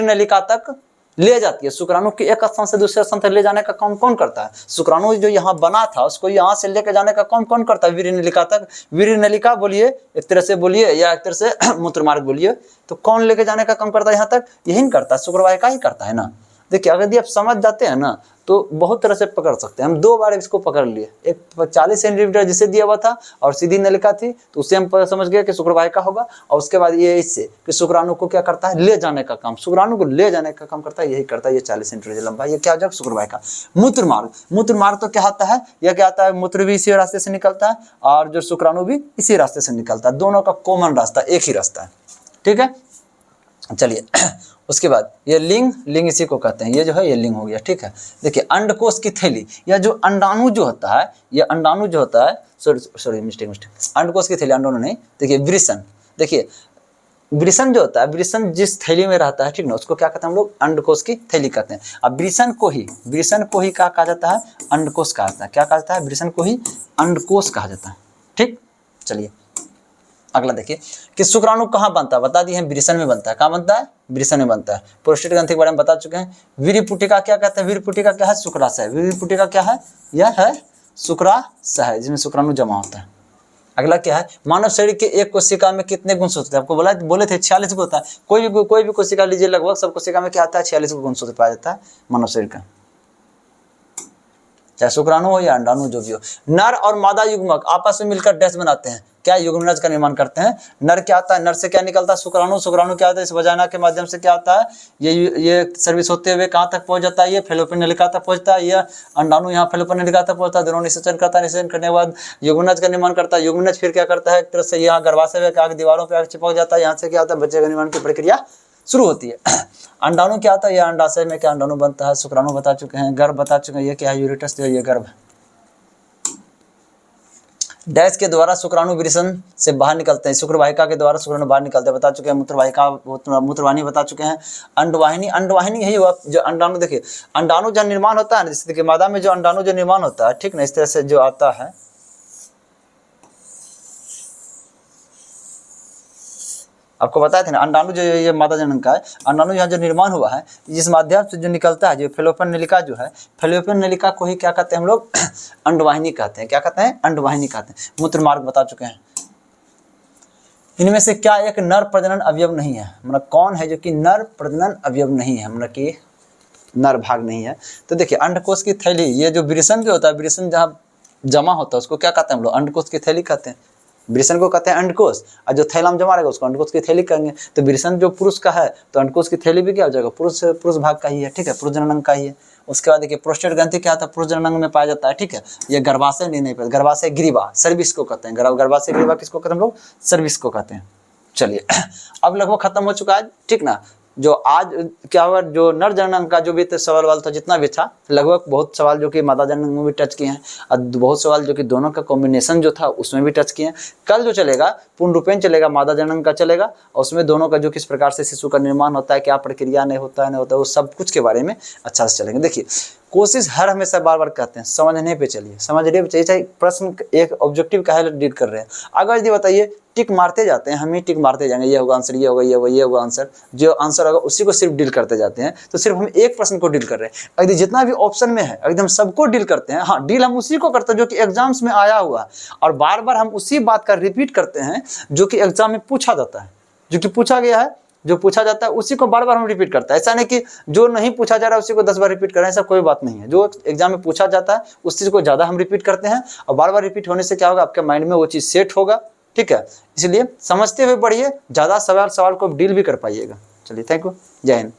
नलिका तक ले जाती है। शुक्राणु के एक स्थान से दूसरे स्थान तक ले जाने का काम कौन करता है, शुक्राणु जो यहाँ बना था उसको यहाँ से लेकर जाने का काम कौन करता है, वीर्य नलिका तक। वीर्य नलिका बोलिए एक तरह से बोलिए, या एक तरह से मूत्र मार्ग बोलिए, तो कौन लेके जाने का काम करता है यहाँ तक, यही करता है, शुक्रवाहिका ही करता है ना। देखिए अगर आप समझ जाते हैं ना तो बहुत तरह से पकड़ सकते हैं। हम 2 बार इसको पकड़ लिए, एक 40 सेंटीमीटर जिसे दिया हुआ था और सीधी नलिका थी, तो उससे हम समझ गए कि शुक्रवाहिका होगा। और उसके बाद ये इससे कि शुक्राणु को क्या करता है, ले जाने का काम, शुक्राणु को ले जाने का काम करता है, यही करता है। ये 40 सेंटीमीटर लंबा, ये क्या हो जाएगा, शुक्रवाहिका। मूत्र मार्ग तो क्या आता है, यह क्या आता है, मूत्र भी इसी रास्ते से निकलता है और जो शुक्राणु भी इसी रास्ते से निकलता है, दोनों का कॉमन रास्ता, एक ही रास्ता है, ठीक है। चलिए उसके बाद ये लिंग इसी को कहते हैं, ये जो है ये लिंग हो गया, ठीक है। देखिए अंडकोश की थैली, या जो अंडाणु जो होता है, ये अंडाणु जो होता है, सॉरी मिस्टेक, अंडकोश की थैली, अंडाणु नहीं। देखिए वृषण, देखिए वृषण जो होता है, वृषण जिस थैली में रहता है, ठीक ना, उसको क्या कहते हैं हम लोग, अंडकोश की थैली कहते हैं। अब वृषण को ही क्या कहा जाता है, अंडकोश कहा जाता है। क्या कहा जाता है, वृषण को ही अंडकोश कहा जाता है, ठीक। चलिए अगला देखिए कि शुक्राणु कहाँ बनता है, बता दिए हैं वृषण में बनता है। कहाँ बनता है, वृषण में बनता है। प्रोस्टेट ग्रंथि के बारे में बता चुके हैं। वीर्य पुटिका क्या कहते हैं, वीर्य पुटिका क्या है, शुक्राशय। वीर्य पुटिका क्या है, यह है शुक्राशय, जिसमें शुक्राणु जमा होता है। अगला क्या है, मानव शरीर के एक कोशिका में कितने गुणसूत्र, आपको बोले थे 46 को होता है। कोई भी कोशिका लीजिए, लगभग सब कोशिका में क्या आता है, 46 को गुणसूत्र पाया जाता है मानव शरीर का, चाहे शुक्राणु हो या अंडाणु जो भी हो। नर और मादा युग्मक आपस में मिलकर डैश बनाते हैं, क्या युग्मनज का निर्माण करते हैं। नर क्या आता है, नर से क्या निकलता है, शुक्राणु क्या आता है, इस वजाना के माध्यम से क्या आता है, ये सर्विस होते हुए कहाँ तक पहुंच जाता है, ये फैलोपियन नलिका तक पहुंचता है। ये अंडाणु यहाँ फैलोपियन नलिका तक पहुंचता है, दोनों निषेचन करता है, निषेचन करने के बाद युग्मनज का निर्माण करता है। युग्मनज फिर क्या करता है, एक तरह से यहाँ गर्भाशय के आगे दीवारों पर चिपक जाता है, यहाँ से क्या होता है, बच्चे के निर्माण की प्रक्रिया शुरू होती है। अंडाणु क्या आता है, यह अंडाशय में क्या अंडाणु बनता है, शुक्राणु बता चुके हैं। गर्भ बता चुके हैं, ये क्या है, यूरेटस, जो ये गर्भ। डैश के द्वारा शुक्राणु वृषण से बाहर निकलते हैं, शुक्रवाहिका के द्वारा शुक्राणु बाहर निकलते हैं, बता चुके हैं। मूत्रवाहिनी बता चुके हैं। अंडवाहिनी यही हुआ जो अंडाणु, देखिए अंडाणु जब निर्माण होता है, जैसे कि मादा में जो अंडाणु जो निर्माण होता है, ठीक ना, इस तरह से जो आता है, आपको बताया था ना, अंडाणु जो ये मादा जनन का है, अंडाणु यहाँ जो निर्माण हुआ है, जिस माध्यम से जो निकलता है, जो फैलोपियन नलिका जो है, फैलोपियन नलिका को ही क्या कहते हैं हम लोग, अंडवाहिनी कहते हैं। क्या कहते हैं, अंडवाहिनी कहते हैं। मूत्र मार्ग बता चुके हैं। इनमें से क्या एक नर प्रजनन अवयव नहीं है, मतलब कौन है जो कि नर प्रजनन अवयव नहीं है, मतलब कि नर भाग नहीं है। तो देखिए अंडकोश की थैली, ये जो वृषण जो होता है, वृषण जहाँ जमा होता है उसको क्या कहते हैं हम लोग, अंडकोश की थैली कहते हैं। वृषण को कहते हैं अंडकोश, और जो थैला में जमा रहेगा उसको अंडकोश की थैली कहेंगे। तो वृषण जो पुरुष का है तो अंडकोश की थैली भी क्या हो जाएगा, पुरुष भाग का ही है, ठीक है, पुरुष जननांग का ही है। उसके बाद देखिए प्रोस्टेट ग्रंथि क्या होता है, पुरुष जननांग में पाया जाता है, ठीक है। ये गर्भाशय नहीं पाया, गर्भाशय ग्रीवा, सर्विस को कहते हैं। गर्भाशय ग्रीवा किसको कहते हैं हम लोग, सर्विस को कहते हैं। चलिए अब लगभग खत्म हो चुका है, ठीक ना। जो आज क्या होगा, जो नर जनगणना का जो भी सवाल वाल था जितना भी था, लगभग बहुत सवाल जो कि मादा जनगणना में भी टच किए हैं और बहुत सवाल जो कि दोनों का कॉम्बिनेशन जो था उसमें भी टच किए हैं। कल जो चलेगा पूर्ण रूपेण चलेगा, मादा जनगणना का चलेगा और उसमें दोनों का जो किस प्रकार से शिशु का निर्माण होता है, क्या प्रक्रिया नहीं होता है वो सब कुछ के बारे में अच्छा से चलेंगे। देखिए कोशिश हर हमेशा बार बार कहते हैं समझने पे चलिए, समझने पे चलिए, चाहे प्रश्न एक ऑब्जेक्टिव का है डील कर रहे हैं, अगर यदि बताइए टिक मारते जाते हैं, हम ही टिक मारते जाएंगे, ये होगा आंसर, ये होगा, ये होगा, ये होगा आंसर, जो आंसर होगा उसी को सिर्फ डील करते जाते हैं, तो सिर्फ हम एक प्रश्न को डील कर रहे हैं। अगर जितना भी ऑप्शन में है एकदम सबको डील करते हैं, हाँ डील हम उसी को करते हैं जो कि एग्जाम्स में आया हुआ है, और बार बार हम उसी बात का रिपीट करते हैं जो कि एग्जाम में पूछा जाता है, जो कि पूछा गया है, जो पूछा जाता है उसी को बार बार हम रिपीट करते हैं। ऐसा नहीं कि जो नहीं पूछा जा रहा है उसी को 10 बार रिपीट कर रहे हैं, ऐसा कोई बात नहीं है। जो एग्जाम में पूछा जाता है उस चीज़ को ज़्यादा हम रिपीट करते हैं, और बार बार रिपीट होने से क्या होगा, आपके माइंड में वो चीज़ सेट होगा, ठीक है। इसलिए समझते हुए पढ़िए, ज़्यादा सवाल को डील भी कर पाइएगा। चलिए थैंक यू, जय हिंद।